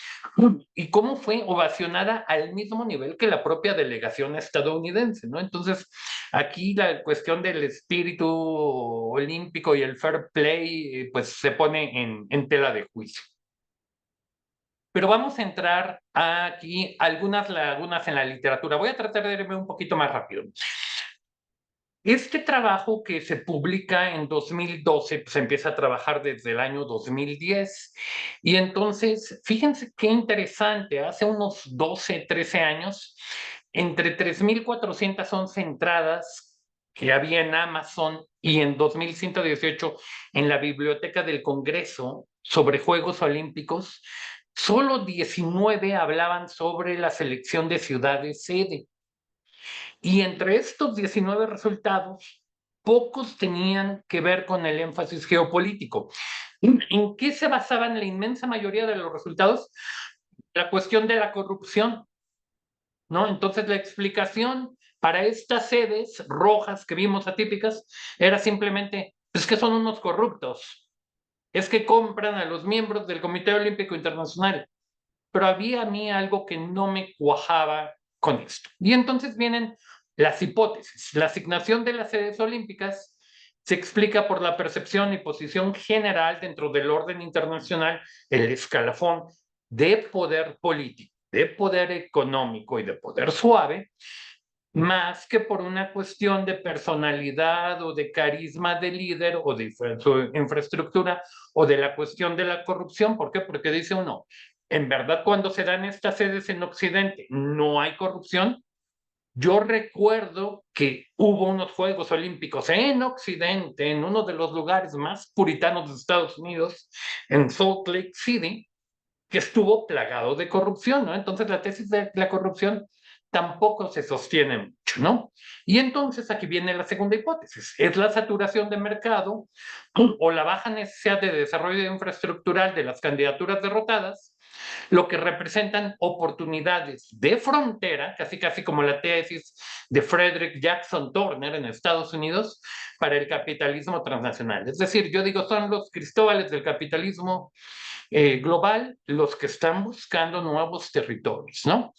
Y cómo fue ovacionada al mismo nivel que la propia delegación estadounidense, ¿no? Entonces, aquí la cuestión del espíritu olímpico y el fair play, pues se pone en tela de juicio. Pero vamos a entrar aquí algunas lagunas en la literatura. Voy a tratar de irme un poquito más rápido. Este trabajo que se publica en 2012, pues empieza a trabajar desde el año 2010. Y entonces, fíjense qué interesante, hace unos 12, 13 años, entre 3,411 entradas que había en Amazon y en 2,118 en la Biblioteca del Congreso sobre Juegos Olímpicos, solo 19 hablaban sobre la selección de ciudades sede. Y entre estos 19 resultados, pocos tenían que ver con el énfasis geopolítico. ¿En qué se basaban la inmensa mayoría de los resultados? La cuestión de la corrupción, ¿no? Entonces la explicación para estas sedes rojas que vimos atípicas era simplemente, es que son unos corruptos, es que compran a los miembros del Comité Olímpico Internacional. Pero había a mí algo que no me cuajaba con esto. Y entonces vienen las hipótesis. La asignación de las sedes olímpicas se explica por la percepción y posición general dentro del orden internacional, el escalafón de poder político, de poder económico y de poder suave, más que por una cuestión de personalidad o de carisma de líder o de su infraestructura o de la cuestión de la corrupción. ¿Por qué? Porque dice uno, en verdad cuando se dan estas sedes en Occidente no hay corrupción. Yo recuerdo que hubo unos Juegos Olímpicos en Occidente, en uno de los lugares más puritanos de Estados Unidos, en Salt Lake City, que estuvo plagado de corrupción, ¿no? Entonces la tesis de la corrupción tampoco se sostiene mucho, ¿no? Y entonces aquí viene la segunda hipótesis, es la saturación de mercado o la baja necesidad de desarrollo infraestructural de las candidaturas derrotadas, lo que representan oportunidades de frontera, casi casi como la tesis de Frederick Jackson Turner en Estados Unidos, para el capitalismo transnacional. Es decir, yo digo, son los Cristóbales del capitalismo global los que están buscando nuevos territorios, ¿no?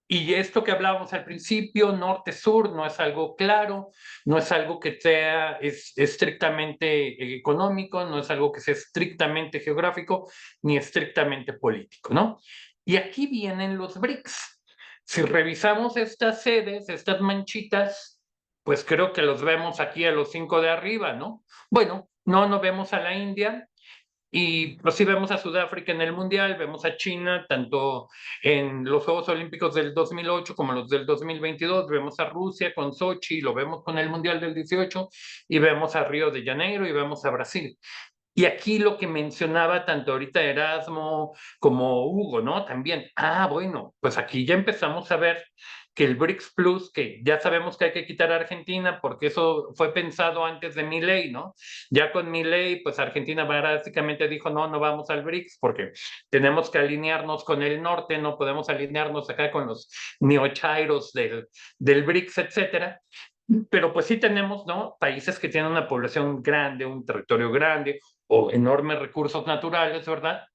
Y esto que hablábamos al principio, norte-sur, no es algo claro, no es algo que sea estrictamente económico, no es algo que sea estrictamente geográfico, ni estrictamente político, ¿no? Y aquí vienen los BRICS. Si revisamos estas sedes, estas manchitas, pues creo que los vemos aquí a los 5 de arriba, ¿no? Bueno, no vemos a la India, y pues sí vemos a Sudáfrica en el Mundial, vemos a China tanto en los Juegos Olímpicos del 2008 como los del 2022, vemos a Rusia con Sochi, lo vemos con el Mundial del 18 y vemos a Río de Janeiro y vemos a Brasil. Y aquí lo que mencionaba tanto ahorita Erasmo como Hugo, ¿no? También, bueno, pues aquí ya empezamos a ver que el BRICS Plus, que ya sabemos que hay que quitar a Argentina porque eso fue pensado antes de Milei, ¿no? Ya con Milei, pues Argentina básicamente dijo, no vamos al BRICS porque tenemos que alinearnos con el norte, no podemos alinearnos acá con los neochairos del BRICS, etcétera. Pero pues sí tenemos, ¿no? Países que tienen una población grande, un territorio grande o enormes recursos naturales, ¿verdad?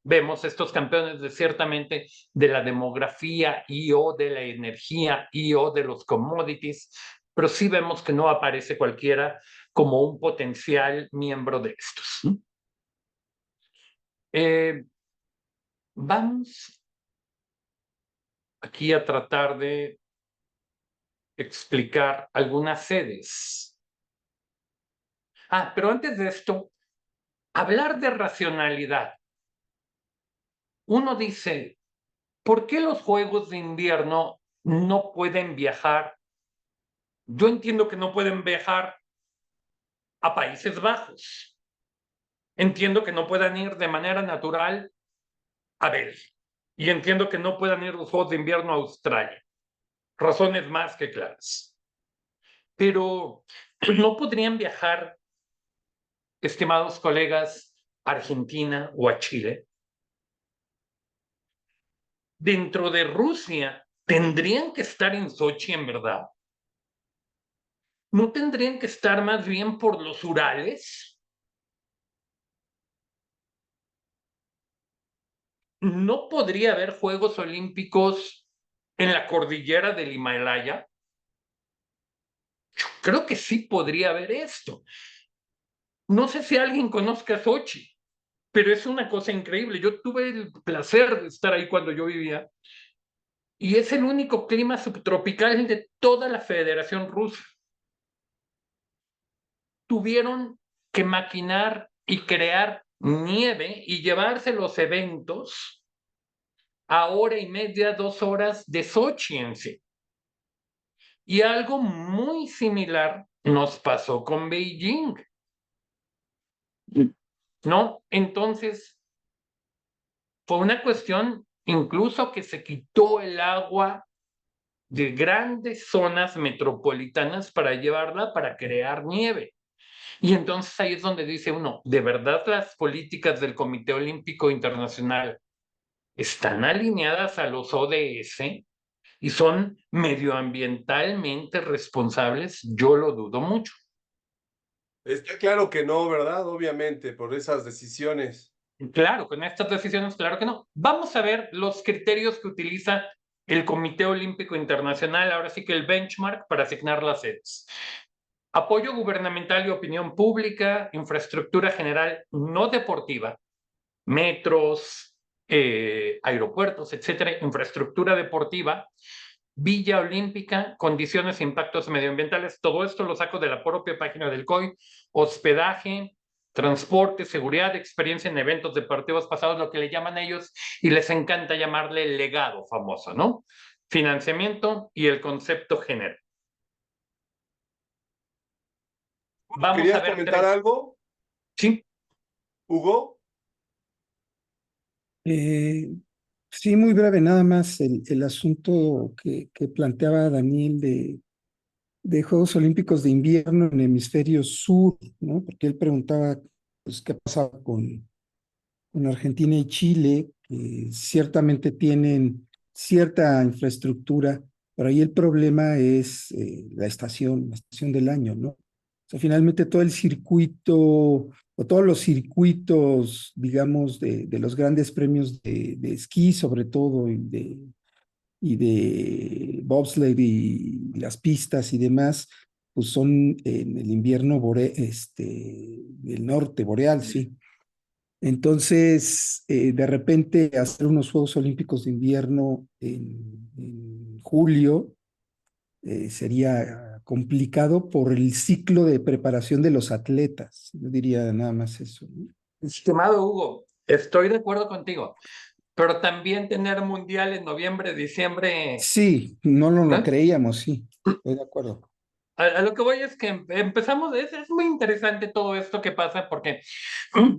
Vemos estos campeones de ciertamente de la demografía y o de la energía y o de los commodities, pero sí vemos que no aparece cualquiera como un potencial miembro de estos. Vamos aquí a tratar de explicar algunas sedes. Pero antes de esto, hablar de racionalidad. Uno dice, ¿por qué los Juegos de Invierno no pueden viajar? Yo entiendo que no pueden viajar a Países Bajos. Entiendo que no puedan ir de manera natural a Bélgica. Y entiendo que no puedan ir los Juegos de Invierno a Australia. Razones más que claras. Pero no podrían viajar, estimados colegas, a Argentina o a Chile. Dentro de Rusia tendrían que estar en Sochi, en verdad. ¿No tendrían que estar más bien por los Urales? ¿No podría haber Juegos Olímpicos en la cordillera del Himalaya? Yo creo que sí podría haber esto. No sé si alguien conozca Sochi, pero es una cosa increíble. Yo tuve el placer de estar ahí cuando yo vivía y es el único clima subtropical de toda la Federación Rusa. Tuvieron que maquinar y crear nieve y llevarse los eventos a hora y media, 2 horas de Sochi en sí. Y algo muy similar nos pasó con Beijing, ¿no? Entonces, fue una cuestión incluso que se quitó el agua de grandes zonas metropolitanas para llevarla para crear nieve. Y entonces ahí es donde dice uno, ¿de verdad las políticas del Comité Olímpico Internacional están alineadas a los ODS y son medioambientalmente responsables? Yo lo dudo mucho. Está claro que no, ¿verdad? Obviamente, por esas decisiones. Claro, con estas decisiones, claro que no. Vamos a ver los criterios que utiliza el Comité Olímpico Internacional, ahora sí que el benchmark para asignar las sedes. Apoyo gubernamental y opinión pública, infraestructura general no deportiva, metros, aeropuertos, etcétera, infraestructura deportiva, Villa Olímpica, condiciones e impactos medioambientales, todo esto lo saco de la propia página del COI, hospedaje, transporte, seguridad, experiencia en eventos deportivos pasados, lo que le llaman ellos, y les encanta llamarle el legado famoso, ¿no? Financiamiento y el concepto general. Vamos a ¿Querías ver comentar tres. algo, Sí, Hugo? Sí, muy breve, nada más el asunto que planteaba Daniel de Juegos Olímpicos de Invierno en el hemisferio sur, ¿no? Porque él preguntaba, pues, qué pasaba con Argentina y Chile, que ciertamente tienen cierta infraestructura, pero ahí el problema es la estación del año, ¿no? O sea, finalmente todo el circuito o todos los circuitos, digamos, de los grandes premios de esquí, sobre todo, y de bobsled y las pistas y demás, pues son en el invierno del norte, boreal, sí. Entonces, de repente, hacer unos Juegos Olímpicos de Invierno en julio sería complicado por el ciclo de preparación de los atletas. Yo diría nada más eso, ¿no? estimado Hugo, estoy de acuerdo contigo, pero también tener mundial en noviembre, diciembre, Sí, no lo ¿no? creíamos, sí, estoy de acuerdo. A lo que voy es que empezamos, es muy interesante todo esto que pasa porque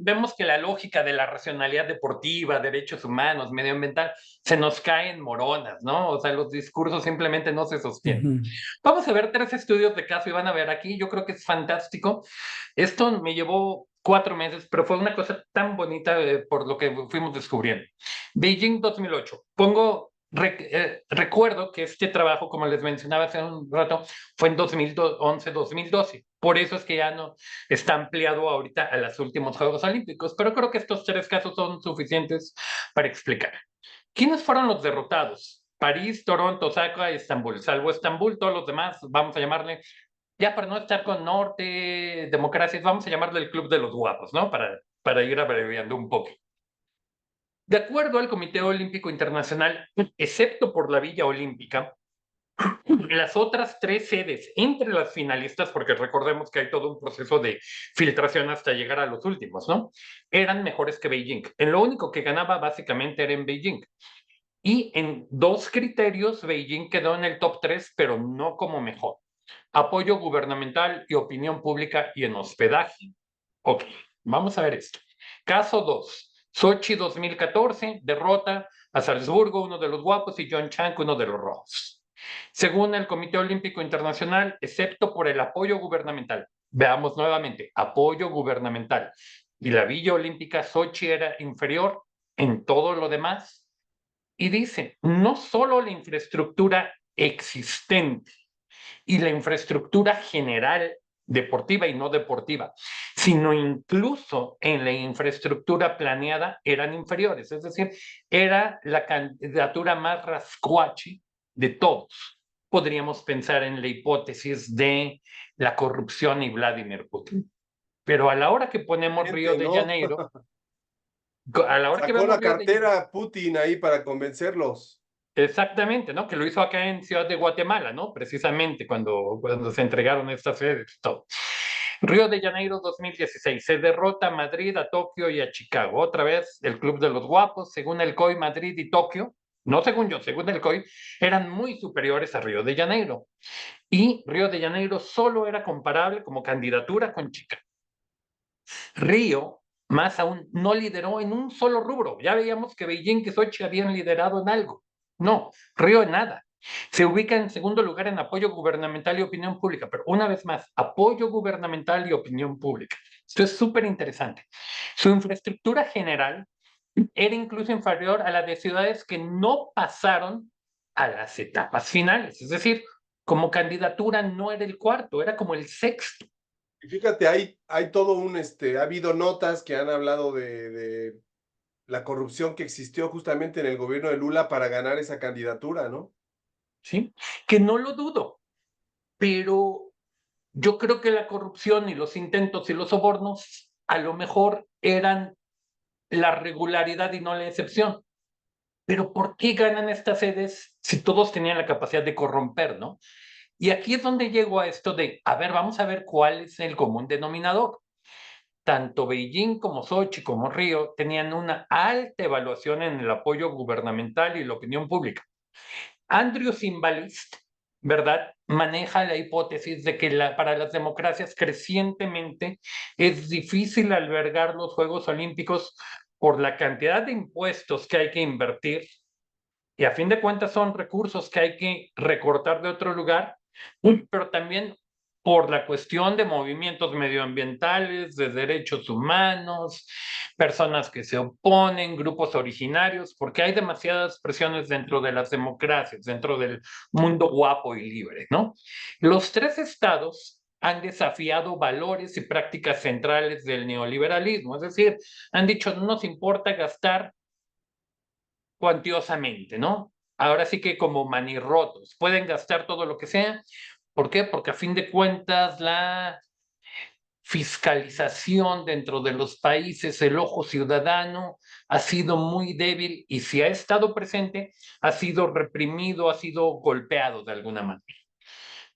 vemos que la lógica de la racionalidad deportiva, derechos humanos, medioambiental, se nos cae en moronas, ¿no? O sea, los discursos simplemente no se sostienen. Ujú. Vamos a ver 3 estudios de caso y van a ver aquí, yo creo que es fantástico. Esto me llevó 4 meses, pero fue una cosa tan bonita por lo que fuimos descubriendo. Beijing 2008. Recuerdo que este trabajo, como les mencionaba hace un rato, fue en 2011-2012. Por eso es que ya no está ampliado ahorita a los últimos Juegos Olímpicos, pero creo que estos 3 casos son suficientes para explicar. ¿Quiénes fueron los derrotados? París, Toronto, Osaka, Estambul. Salvo Estambul, todos los demás, vamos a llamarle, ya para no estar con norte, democracias, vamos a llamarle el Club de los Guapos, ¿no? Para ir abreviando un poco. De acuerdo al Comité Olímpico Internacional, excepto por la Villa Olímpica, las otras 3 sedes entre las finalistas, porque recordemos que hay todo un proceso de filtración hasta llegar a los últimos, ¿no? Eran mejores que Beijing. En lo único que ganaba básicamente era en Beijing. Y en 2 criterios, Beijing quedó en el top 3, pero no como mejor. Apoyo gubernamental y opinión pública y en hospedaje. Ok, vamos a ver esto. Caso 2. Sochi 2014, derrota a Salzburgo, uno de los guapos, y Pyeongchang, uno de los rojos. Según el Comité Olímpico Internacional, excepto por el apoyo gubernamental. Veamos nuevamente, apoyo gubernamental. Y la Villa Olímpica Sochi era inferior en todo lo demás. Y dice, no solo la infraestructura existente y la infraestructura general deportiva y no deportiva, sino incluso en la infraestructura planeada eran inferiores, es decir, era la candidatura más rascuache de todos. Podríamos pensar en la hipótesis de la corrupción y Vladimir Putin. Pero a la hora que ponemos Río de ¿No? Janeiro, a la hora que Sacó vemos la Río de Janeiro, cartera Putin ahí para convencerlos. exactamente, ¿no? Que lo hizo acá en Ciudad de Guatemala, ¿no? Precisamente cuando se entregaron estas sedes. Todo. Río de Janeiro 2016. Se derrota a Madrid, a Tokio y a Chicago. Otra vez el Club de los Guapos. Según el COI, Madrid y Tokio, no según yo, según el COI, eran muy superiores a Río de Janeiro. Y Río de Janeiro solo era comparable como candidatura con Chicago. Río, más aún, no lideró en un solo rubro. Ya veíamos que Beijing y Sochi habían liderado en algo. No, Río en nada. Se ubica en segundo lugar en apoyo gubernamental y opinión pública, pero una vez más, apoyo gubernamental y opinión pública. Esto es súper interesante. Su infraestructura general era incluso inferior a la de ciudades que no pasaron a las etapas finales. Es decir, como candidatura no era el cuarto, era como el sexto. Y fíjate, hay todo ha habido notas que han hablado de la corrupción que existió justamente en el gobierno de Lula para ganar esa candidatura, ¿no? ¿Sí? Que no lo dudo, pero yo creo que la corrupción y los intentos y los sobornos a lo mejor eran la regularidad y no la excepción. Pero ¿por qué ganan estas sedes si todos tenían la capacidad de corromper, no? Y aquí es donde llego a esto de, a ver, vamos a ver cuál es el común denominador. Tanto Beijing como Sochi como Río tenían una alta evaluación en el apoyo gubernamental y la opinión pública. Andrew Zimbalist, ¿verdad?, maneja la hipótesis de que para las democracias crecientemente es difícil albergar los Juegos Olímpicos por la cantidad de impuestos que hay que invertir y a fin de cuentas son recursos que hay que recortar de otro lugar, pero también por la cuestión de movimientos medioambientales, de derechos humanos, personas que se oponen, grupos originarios, porque hay demasiadas presiones dentro de las democracias, dentro del mundo guapo y libre, ¿no? Los tres estados han desafiado valores y prácticas centrales del neoliberalismo, es decir, han dicho, no nos importa gastar cuantiosamente, ¿no? Ahora sí que como manirrotos, pueden gastar todo lo que sea. ¿Por qué? Porque a fin de cuentas la fiscalización dentro de los países, el ojo ciudadano ha sido muy débil y si ha estado presente, ha sido reprimido, ha sido golpeado de alguna manera.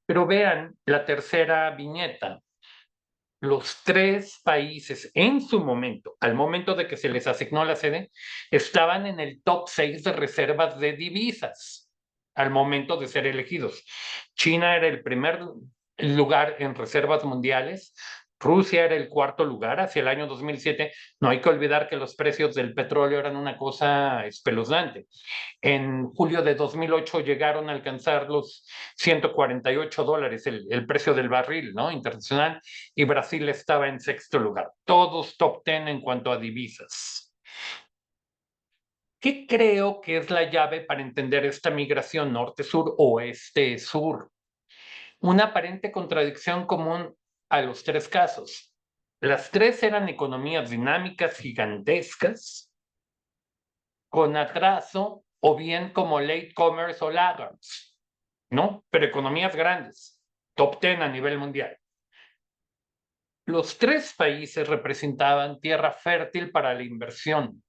Pero vean la tercera viñeta. Los tres países en su momento, al momento de que se les asignó la sede, estaban en el top 6 de reservas de divisas al momento de ser elegidos. China era el primer lugar en reservas mundiales, Rusia era el cuarto lugar hacia el año 2007. No hay que olvidar que los precios del petróleo eran una cosa espeluznante. En julio de 2008 llegaron a alcanzar los $148, el precio del barril, ¿no?, internacional, y Brasil estaba en sexto lugar. Todos top 10 en cuanto a divisas. ¿Qué creo que es la llave para entender esta migración norte-sur, oeste-sur? Una aparente contradicción común a los tres casos. Las tres eran economías dinámicas gigantescas, con atraso o bien como latecomers o laggards, ¿no? Pero economías grandes, top 10 a nivel mundial. Los tres países representaban tierra fértil para la inversión,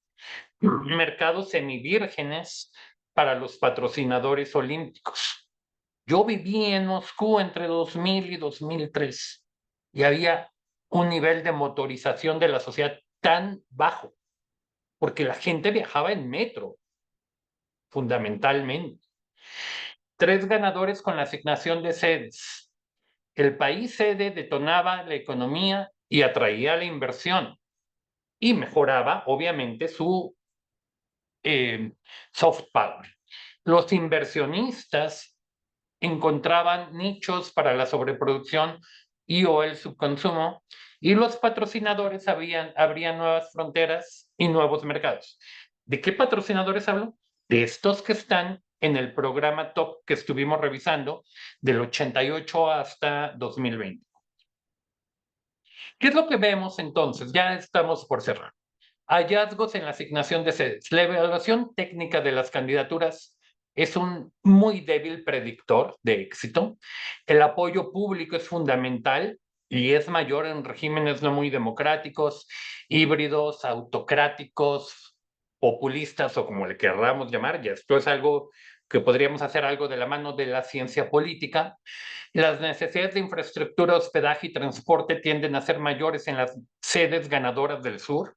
mercados semivírgenes para los patrocinadores olímpicos. Yo viví en Moscú entre 2000 y 2003 y había un nivel de motorización de la sociedad tan bajo, porque la gente viajaba en metro, fundamentalmente. Tres ganadores con la asignación de sedes. El país sede detonaba la economía y atraía la inversión y mejoraba, obviamente, su soft power. Los inversionistas encontraban nichos para la sobreproducción y o el subconsumo, y los patrocinadores abrían nuevas fronteras y nuevos mercados. ¿De qué patrocinadores hablo? De estos que están en el programa top que estuvimos revisando del 88 hasta 2020. ¿Qué es lo que vemos entonces? Ya estamos por cerrar. Hallazgos en la asignación de sedes. La evaluación técnica de las candidaturas es un muy débil predictor de éxito. El apoyo público es fundamental y es mayor en regímenes no muy democráticos, híbridos, autocráticos, populistas o como le querramos llamar. Ya esto es algo que podríamos hacer algo de la mano de la ciencia política. Las necesidades de infraestructura, hospedaje y transporte tienden a ser mayores en las sedes ganadoras del sur.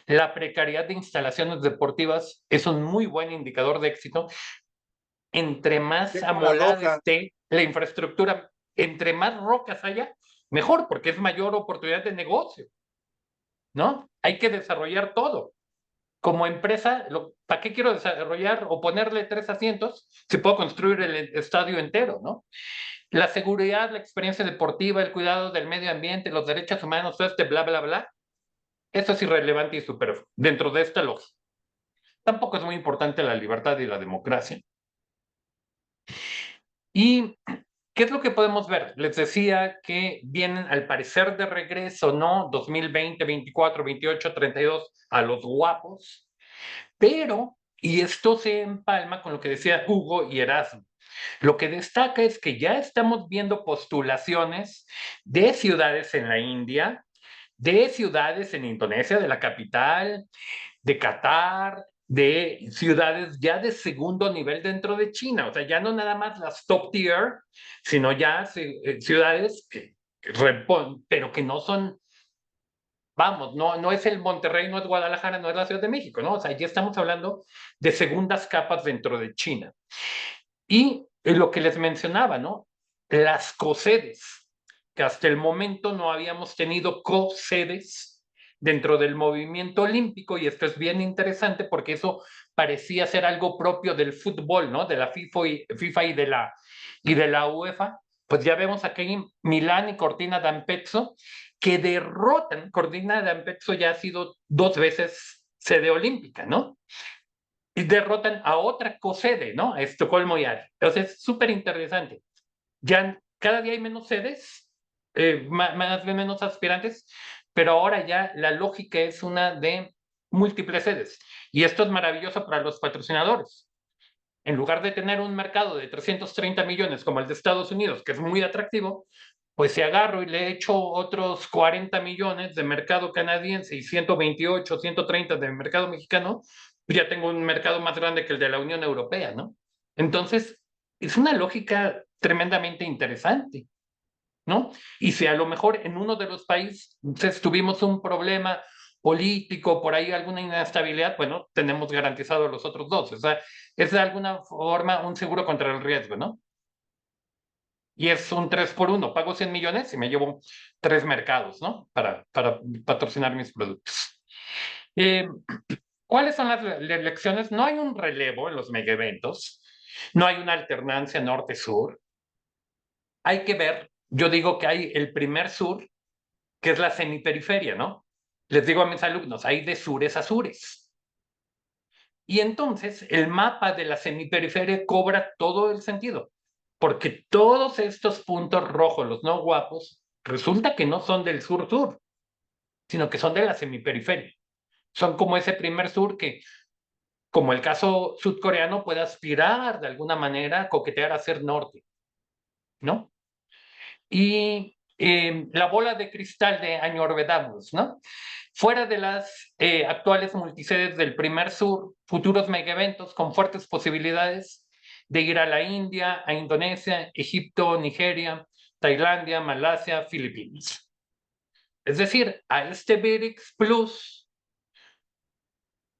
La precariedad de instalaciones deportivas es un muy buen indicador de éxito. Entre más amolada esté la infraestructura, entre más rocas haya, mejor, porque es mayor oportunidad de negocio, ¿no? Hay que desarrollar todo. Como empresa, ¿para qué quiero desarrollar o ponerle 3 asientos si puedo construir el estadio entero, ¿no? La seguridad, la experiencia deportiva, el cuidado del medio ambiente, los derechos humanos, todo este bla, bla, bla, eso es irrelevante y superfluo dentro de esta lógica. Tampoco es muy importante la libertad y la democracia. ¿Y qué es lo que podemos ver? Les decía que vienen al parecer de regreso, ¿no? 2020, 24, 28, 32, a los guapos. Pero, y esto se empalma con lo que decía Hugo y Erasmo, lo que destaca es que ya estamos viendo postulaciones de ciudades en la India, de ciudades en Indonesia, de la capital, de Qatar, de ciudades ya de segundo nivel dentro de China. O sea, ya no nada más las top tier, sino ya ciudades pero que no son, vamos, no es el Monterrey, no es Guadalajara, no es la Ciudad de México, ¿no? O sea, ya estamos hablando de segundas capas dentro de China. Y lo que les mencionaba, ¿no? Las cosedes, que hasta el momento no habíamos tenido cosedes dentro del movimiento olímpico, y esto es bien interesante porque eso parecía ser algo propio del fútbol, ¿no? De la FIFA y de la UEFA. Pues ya vemos aquí Milán y Cortina d'Ampezzo que derrotan. Cortina d'Ampezzo ya ha sido 2 veces sede olímpica, ¿no? Y derrotan a otra cosede, ¿no? A Estocolmo y Ari. Entonces, es súper interesante. Ya cada día hay menos sedes, más bien menos aspirantes, pero ahora ya la lógica es una de múltiples sedes. Y esto es maravilloso para los patrocinadores. En lugar de tener un mercado de 330 millones como el de Estados Unidos, que es muy atractivo, pues si agarro y le echo otros 40 millones de mercado canadiense y 128, 130 de mercado mexicano, pues ya tengo un mercado más grande que el de la Unión Europea, ¿no? Entonces, es una lógica tremendamente interesante, ¿no? Y si a lo mejor en uno de los países tuvimos un problema político, por ahí alguna inestabilidad, bueno, tenemos garantizados los otros dos. O sea, es de alguna forma un seguro contra el riesgo, ¿no? Y es un 3 por 1. Pago 100 millones y me llevo 3 mercados, ¿no? Para patrocinar mis productos. ¿Cuáles son las lecciones? No hay un relevo en los mega eventos, no hay una alternancia norte-sur. Hay que ver, yo digo que hay el primer sur, que es la semiperiferia, ¿no? Les digo a mis alumnos, hay de sures a sures. Y entonces el mapa de la semiperiferia cobra todo el sentido, porque todos estos puntos rojos, los no guapos, resulta que no son del sur-sur, sino que son de la semiperiferia. Son como ese primer sur que, como el caso sudcoreano, puede aspirar de alguna manera a coquetear a ser norte, ¿no? Y la bola de cristal de Añorvedamos, ¿no? Fuera de las actuales multisedes del primer sur, futuros megaeventos con fuertes posibilidades de ir a la India, a Indonesia, Egipto, Nigeria, Tailandia, Malasia, Filipinas. Es decir, a este BRICS Plus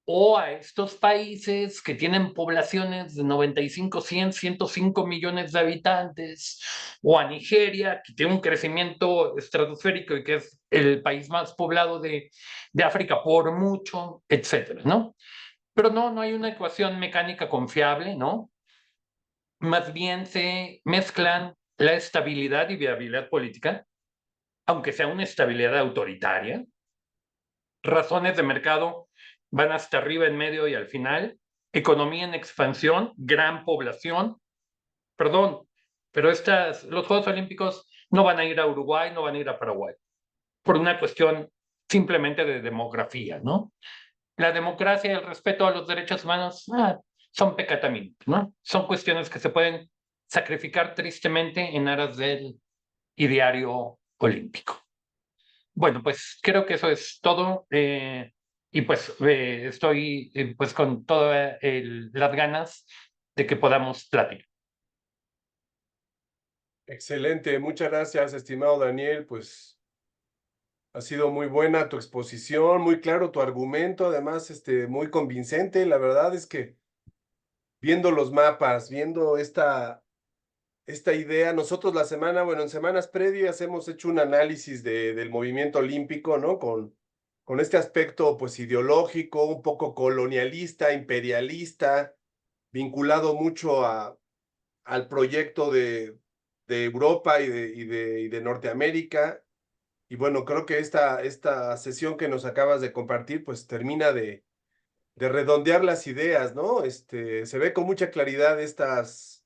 o a estos países que tienen poblaciones de 95, 100, 105 millones de habitantes, o a Nigeria, que tiene un crecimiento estratosférico y que es el país más poblado de África por mucho, etcétera, ¿no? Pero no hay una ecuación mecánica confiable, ¿no? Más bien se mezclan la estabilidad y viabilidad política, aunque sea una estabilidad autoritaria, razones de mercado van hasta arriba, en medio y al final, economía en expansión, gran población, perdón, pero los Juegos Olímpicos no van a ir a Uruguay, no van a ir a Paraguay, por una cuestión simplemente de demografía, ¿no? La democracia y el respeto a los derechos humanos son pecatamientos, ¿no? Son cuestiones que se pueden sacrificar tristemente en aras del ideario olímpico. Bueno, pues creo que eso es todo. Y pues estoy pues con todas las ganas de que podamos platicar. Excelente, muchas gracias, estimado Daniel. Pues ha sido muy buena tu exposición, muy claro tu argumento, además muy convincente. La verdad es que viendo los mapas, viendo esta idea, nosotros en semanas previas hemos hecho un análisis del movimiento olímpico, ¿no? Con este aspecto pues ideológico, un poco colonialista, imperialista, vinculado mucho al proyecto de Europa y de Norteamérica. Y bueno, creo que esta sesión que nos acabas de compartir pues termina de redondear las ideas, ¿no? Se ve con mucha claridad estas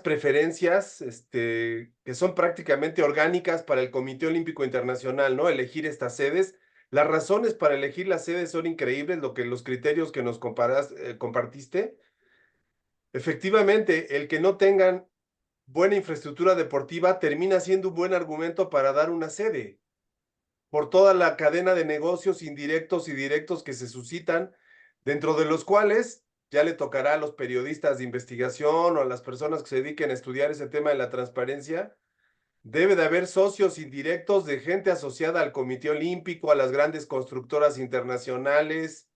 preferencias que son prácticamente orgánicas para el Comité Olímpico Internacional, ¿no? Elegir estas sedes. Las razones para elegir la sede son increíbles, los criterios que nos compartiste. Efectivamente, el que no tengan buena infraestructura deportiva termina siendo un buen argumento para dar una sede, por toda la cadena de negocios indirectos y directos que se suscitan, dentro de los cuales ya le tocará a los periodistas de investigación o a las personas que se dediquen a estudiar ese tema de la transparencia. Debe de haber socios indirectos de gente asociada al Comité Olímpico, a las grandes constructoras internacionales.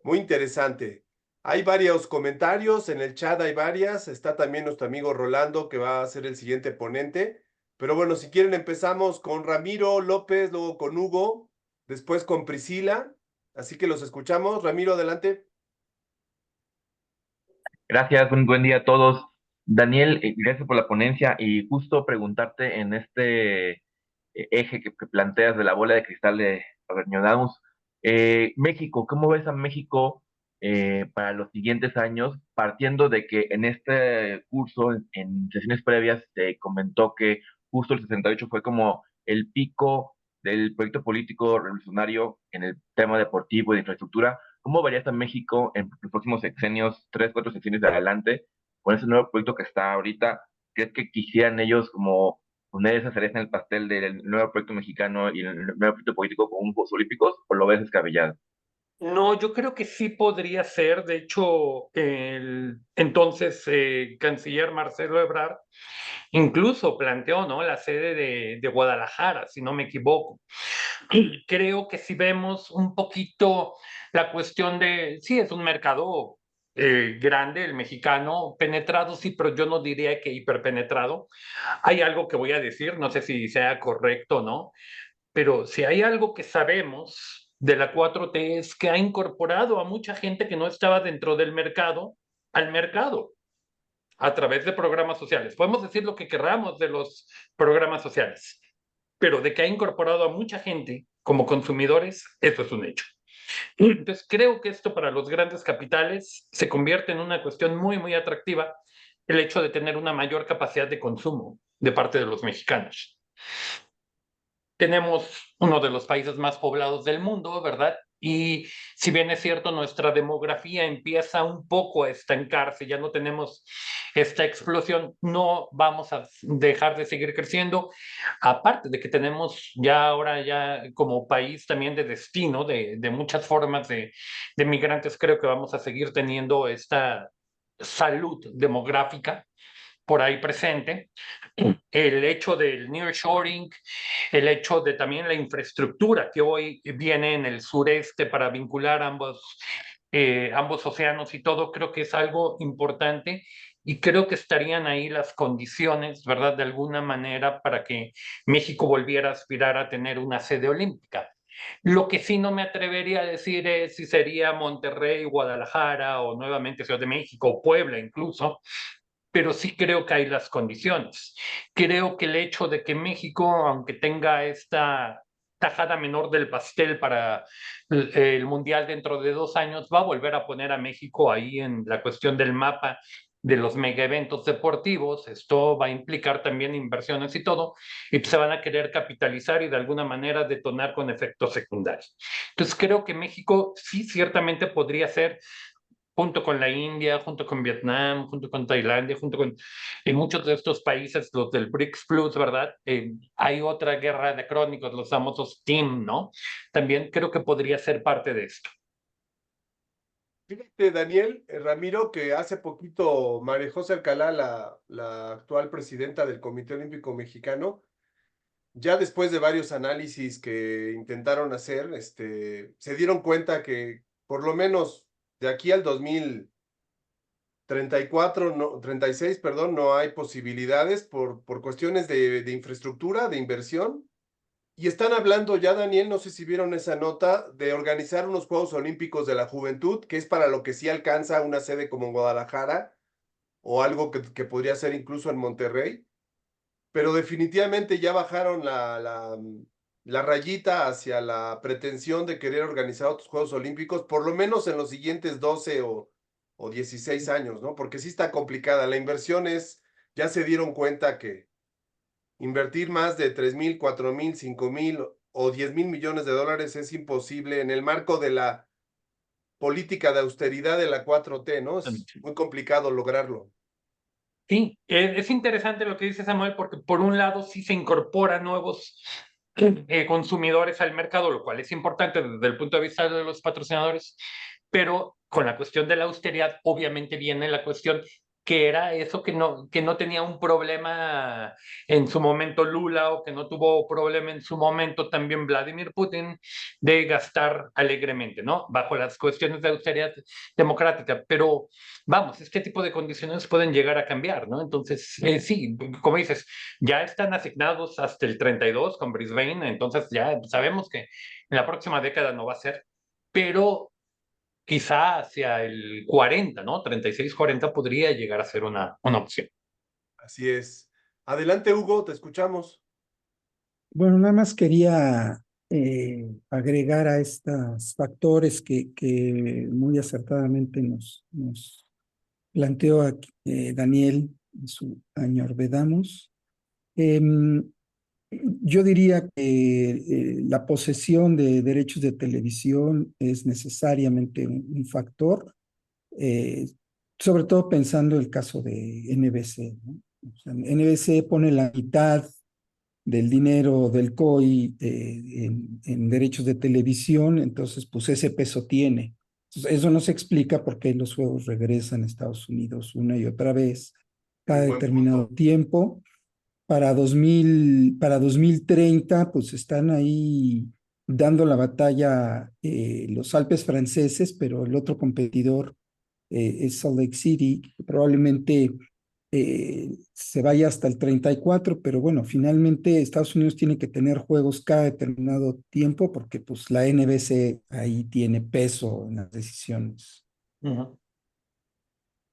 Muy interesante. Hay varios comentarios en el chat, hay varias. Está también nuestro amigo Rolando, que va a ser el siguiente ponente. Pero bueno, si quieren empezamos con Ramiro López, luego con Hugo, después con Priscila. Así que los escuchamos. Ramiro, adelante. Gracias, buen día a todos. Daniel, gracias por la ponencia y justo preguntarte en este eje que planteas de la bola de cristal de Nostradamus. México, ¿cómo ves a México para los siguientes años? Partiendo de que en este curso, en sesiones previas, te comentó que justo el 68 fue como el pico del proyecto político revolucionario en el tema deportivo y de infraestructura. ¿Cómo verías a México en los próximos sexenios, 3, 4 sexenios de adelante, con ese nuevo proyecto que está ahorita? ¿Crees que quisieran ellos como poner esa cereza en el pastel del nuevo proyecto mexicano y el nuevo proyecto político con unos Juegos Olímpicos, o lo ves descabellado? No, yo creo que sí podría ser. De hecho, el entonces canciller Marcelo Ebrard incluso planteó, ¿no?, la sede de Guadalajara, si no me equivoco. Creo que si vemos un poquito la cuestión de, sí, es un mercado grande el mexicano, penetrado, sí, pero yo no diría que hiperpenetrado. Hay algo que voy a decir, no sé si sea correcto o no, pero si hay algo que sabemos de la 4T es que ha incorporado a mucha gente que no estaba dentro del mercado al mercado a través de programas sociales. Podemos decir lo que querramos de los programas sociales, pero de que ha incorporado a mucha gente como consumidores, eso es un hecho. Entonces, creo que esto para los grandes capitales se convierte en una cuestión muy, muy atractiva, el hecho de tener una mayor capacidad de consumo de parte de los mexicanos. Tenemos uno de los países más poblados del mundo, ¿verdad? Y si bien es cierto, nuestra demografía empieza un poco a estancarse, ya no tenemos esta explosión, no vamos a dejar de seguir creciendo, aparte de que tenemos ya ahora ya como país también de destino, de muchas formas de migrantes, creo que vamos a seguir teniendo esta salud demográfica por ahí presente. El hecho del nearshoring, el hecho de también la infraestructura que hoy viene en el sureste para vincular ambos océanos y todo, creo que es algo importante y creo que estarían ahí las condiciones, ¿verdad?, de alguna manera para que México volviera a aspirar a tener una sede olímpica. Lo que sí no me atrevería a decir es si sería Monterrey, Guadalajara o nuevamente Ciudad de México o Puebla incluso, pero sí creo que hay las condiciones. Creo que el hecho de que México, aunque tenga esta tajada menor del pastel para el Mundial dentro de 2 años, va a volver a poner a México ahí en la cuestión del mapa de los mega eventos deportivos. Esto va a implicar también inversiones y todo, y se van a querer capitalizar y de alguna manera detonar con efectos secundarios. Entonces creo que México sí ciertamente podría ser, junto con la India, junto con Vietnam, junto con Tailandia, junto con muchos de estos países, los del BRICS Plus, ¿verdad? Hay otra guerra de crónicos, los famosos TEAM, ¿no? También creo que podría ser parte de esto. Fíjate, Daniel, Ramiro, que hace poquito María José Alcalá, la actual presidenta del Comité Olímpico Mexicano, ya después de varios análisis que intentaron hacer, se dieron cuenta que por lo menos de aquí al 2034, no, 36, perdón, no hay posibilidades por cuestiones de infraestructura, de inversión. Y están hablando ya, Daniel, no sé si vieron esa nota, de organizar unos Juegos Olímpicos de la Juventud, que es para lo que sí alcanza una sede como en Guadalajara o algo que podría ser incluso en Monterrey, pero definitivamente ya bajaron la rayita hacia la pretensión de querer organizar otros Juegos Olímpicos, por lo menos en los siguientes 12 o 16 años, ¿no? Porque sí está complicada. La inversión ya se dieron cuenta que invertir más de 3,000, 4,000, 5,000 o 10,000 millones de dólares es imposible en el marco de la política de austeridad de la 4T, ¿no? Es muy complicado lograrlo. Sí, es interesante lo que dice Samuel, porque por un lado sí se incorporan nuevos consumidores al mercado, lo cual es importante desde el punto de vista de los patrocinadores, pero con la cuestión de la austeridad, obviamente viene la cuestión que era eso que no tenía un problema en su momento Lula, o que no tuvo problema en su momento también Vladimir Putin, de gastar alegremente, ¿no? Bajo las cuestiones de austeridad democrática. Pero vamos, este tipo de condiciones pueden llegar a cambiar, ¿no? Entonces, sí, como dices, ya están asignados hasta el 32 con Brisbane, entonces ya sabemos que en la próxima década no va a ser, pero quizá hacia el 40, ¿no? 36-40 podría llegar a ser una opción. Así es. Adelante, Hugo, te escuchamos. Bueno, nada más quería agregar a estos factores que muy acertadamente nos planteó aquí, Daniel en su Añor Vedamos. Yo diría que la posesión de derechos de televisión es necesariamente un factor, eh, sobre todo pensando el caso de NBC, ¿no? O sea, NBC pone la mitad del dinero del COI en derechos de televisión, entonces pues ese peso tiene. Entonces, eso no se explica por qué los juegos regresan a Estados Unidos una y otra vez cada Muy buen determinado punto. tiempo. Para 2030, pues están ahí dando la batalla los Alpes franceses, pero el otro competidor es Salt Lake City, que probablemente se vaya hasta el 34, pero bueno, finalmente Estados Unidos tiene que tener juegos cada determinado tiempo porque pues la NBC ahí tiene peso en las decisiones. Uh-huh.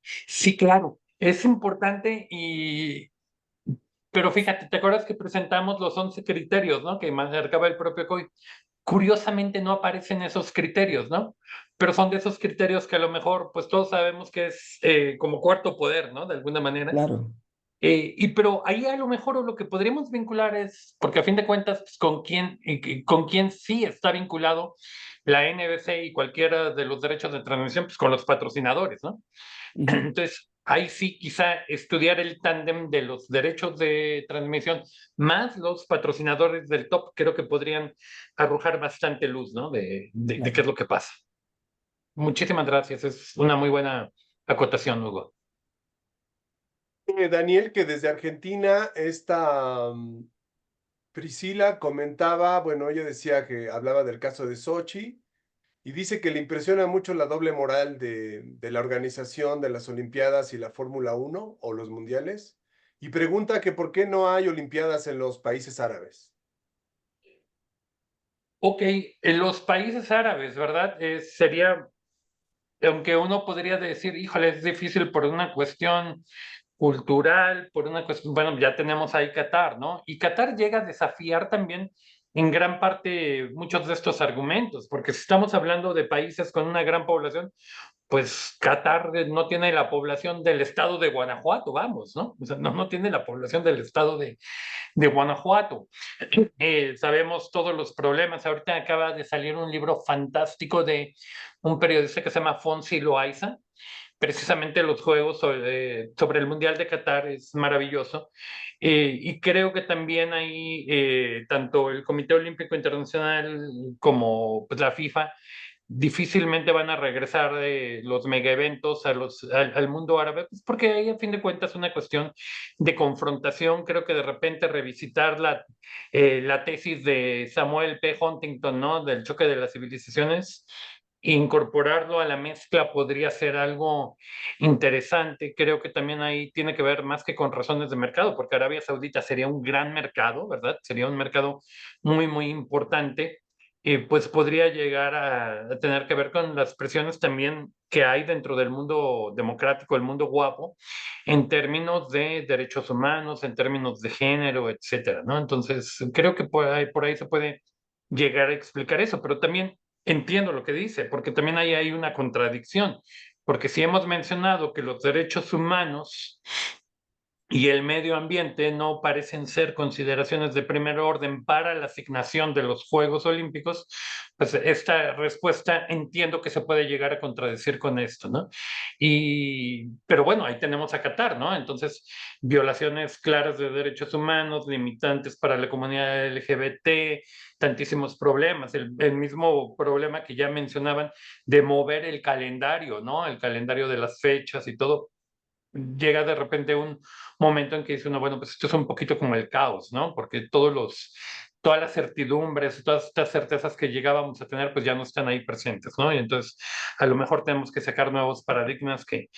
Sí, claro, es importante pero fíjate, ¿te acuerdas que presentamos los 11 criterios, ¿no? Que marcaba el propio COI. Curiosamente no aparecen esos criterios, ¿no? Pero son de esos criterios que a lo mejor, pues todos sabemos que es como cuarto poder, ¿no? De alguna manera. Claro. Pero ahí a lo mejor lo que podríamos vincular es, porque a fin de cuentas, pues, con quién sí está vinculado la NBC y cualquiera de los derechos de transmisión, pues con los patrocinadores, ¿no? Entonces, ahí sí quizá estudiar el tándem de los derechos de transmisión más los patrocinadores del top, creo que podrían arrojar bastante luz, ¿no? De qué es lo que pasa. Muchísimas gracias, es una muy buena acotación, Hugo. Daniel, que desde Argentina, esta Priscila comentaba, bueno, ella decía que hablaba del caso de Sochi y dice que le impresiona mucho la doble moral de la organización de las Olimpiadas y la Fórmula 1 o los mundiales, y pregunta que por qué no hay Olimpiadas en los países árabes. Ok, en los países árabes, ¿verdad? Sería, aunque uno podría decir, híjole, es difícil por una cuestión cultural, por una cuestión, bueno, ya tenemos ahí Qatar, ¿no? Y Qatar llega a desafiar también en gran parte muchos de estos argumentos, porque si estamos hablando de países con una gran población, pues Qatar no tiene la población del estado de Guanajuato, vamos, ¿no? O sea, no tiene la población del estado de Guanajuato. Sabemos todos los problemas. Ahorita acaba de salir un libro fantástico de un periodista que se llama Fonsi Loaiza. Precisamente los juegos sobre el Mundial de Qatar es maravilloso. Y creo que también ahí tanto el Comité Olímpico Internacional como pues, la FIFA difícilmente van a regresar los mega eventos al mundo árabe, pues porque ahí a fin de cuentas es una cuestión de confrontación. Creo que de repente revisitar la tesis de Samuel P. Huntington, ¿no? Del choque de las civilizaciones, incorporarlo a la mezcla podría ser algo interesante. Creo que también ahí tiene que ver más que con razones de mercado, porque Arabia Saudita sería un gran mercado, ¿verdad? Sería un mercado muy, muy importante. Pues podría llegar a tener que ver con las presiones también que hay dentro del mundo democrático, el mundo guapo, en términos de derechos humanos, en términos de género, etcétera, ¿no? Entonces, creo que por ahí se puede llegar a explicar eso, pero también entiendo lo que dice, porque también ahí hay una contradicción, porque si hemos mencionado que los derechos humanos y el medio ambiente no parecen ser consideraciones de primer orden para la asignación de los Juegos Olímpicos, pues esta respuesta entiendo que se puede llegar a contradecir con esto, ¿no? Pero bueno, ahí tenemos a Qatar, ¿no? Entonces, violaciones claras de derechos humanos, limitantes para la comunidad LGBT, tantísimos problemas, el mismo problema que ya mencionaban de mover el calendario, ¿no? El calendario de las fechas y todo. Llega de repente un momento en que dice uno, bueno, pues esto es un poquito como el caos, ¿no? Porque todas las certidumbres, todas estas certezas que llegábamos a tener, pues ya no están ahí presentes, ¿no? Y entonces a lo mejor tenemos que sacar nuevos paradigmas que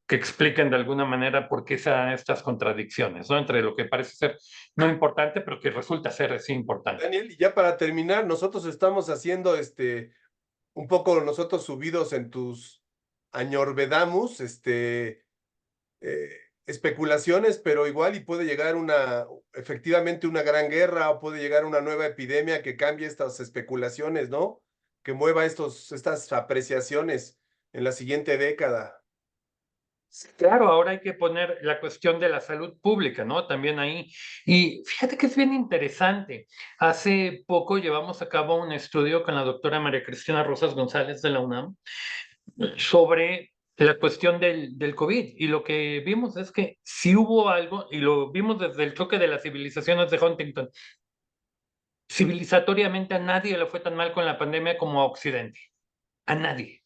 expliquen de alguna manera por qué se dan estas contradicciones, ¿no? Entre lo que parece ser no importante, pero que resulta ser sí importante. Daniel, y ya para terminar, nosotros estamos haciendo un poco nosotros subidos en tus añorvedamus, eh, especulaciones, pero igual y puede llegar efectivamente una gran guerra o puede llegar una nueva epidemia que cambie estas especulaciones, ¿no? Que mueva estas apreciaciones en la siguiente década. Claro, ahora hay que poner la cuestión de la salud pública, ¿no? También ahí. Y fíjate que es bien interesante. Hace poco llevamos a cabo un estudio con la doctora María Cristina Rosas González de la UNAM sobre la cuestión del COVID. Y lo que vimos es que si hubo algo, y lo vimos desde el choque de las civilizaciones de Huntington, civilizatoriamente a nadie le fue tan mal con la pandemia como a Occidente. A nadie.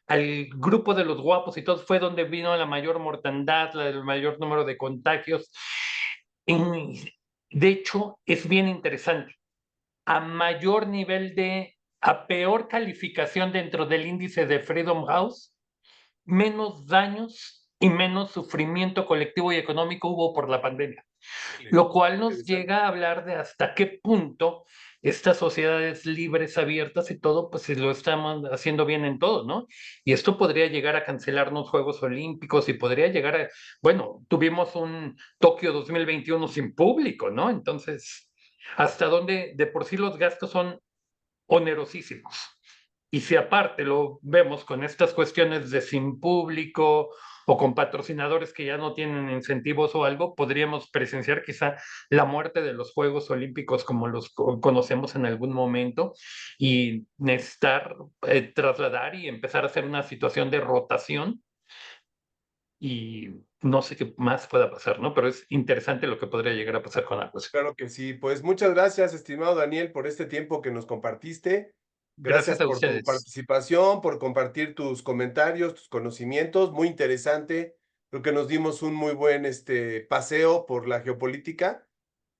Al grupo de los guapos y todo fue donde vino la mayor mortandad, el mayor número de contagios. De hecho, es bien interesante. A mayor nivel a peor calificación dentro del índice de Freedom House, menos daños y menos sufrimiento colectivo y económico hubo por la pandemia. Lo cual nos llega a hablar de hasta qué punto estas sociedades libres, abiertas y todo, pues lo estamos haciendo bien en todo, ¿no? Y esto podría llegar a cancelarnos Juegos Olímpicos y podría llegar bueno, tuvimos un Tokio 2021 sin público, ¿no? Entonces, hasta dónde de por sí los gastos son onerosísimos. Y si aparte lo vemos con estas cuestiones de sin público o con patrocinadores que ya no tienen incentivos o algo, podríamos presenciar quizá la muerte de los Juegos Olímpicos como los conocemos en algún momento y necesitar trasladar y empezar a hacer una situación de rotación y no sé qué más pueda pasar, ¿no? Pero es interesante lo que podría llegar a pasar con la cuestión. Claro que sí. Pues muchas gracias, estimado Daniel, por este tiempo que nos compartiste. Gracias Gracias a por tu ustedes. participación, por compartir tus comentarios, tus conocimientos. Muy interesante. Creo que nos dimos un muy buen paseo por la geopolítica,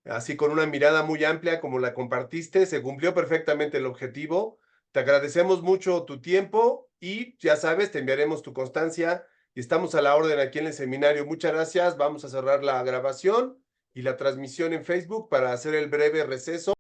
así con una mirada muy amplia como la compartiste. Se cumplió perfectamente el objetivo. Te agradecemos mucho tu tiempo y ya sabes, te enviaremos tu constancia y estamos a la orden aquí en el seminario. Muchas gracias. Vamos a cerrar la grabación y la transmisión en Facebook para hacer el breve receso.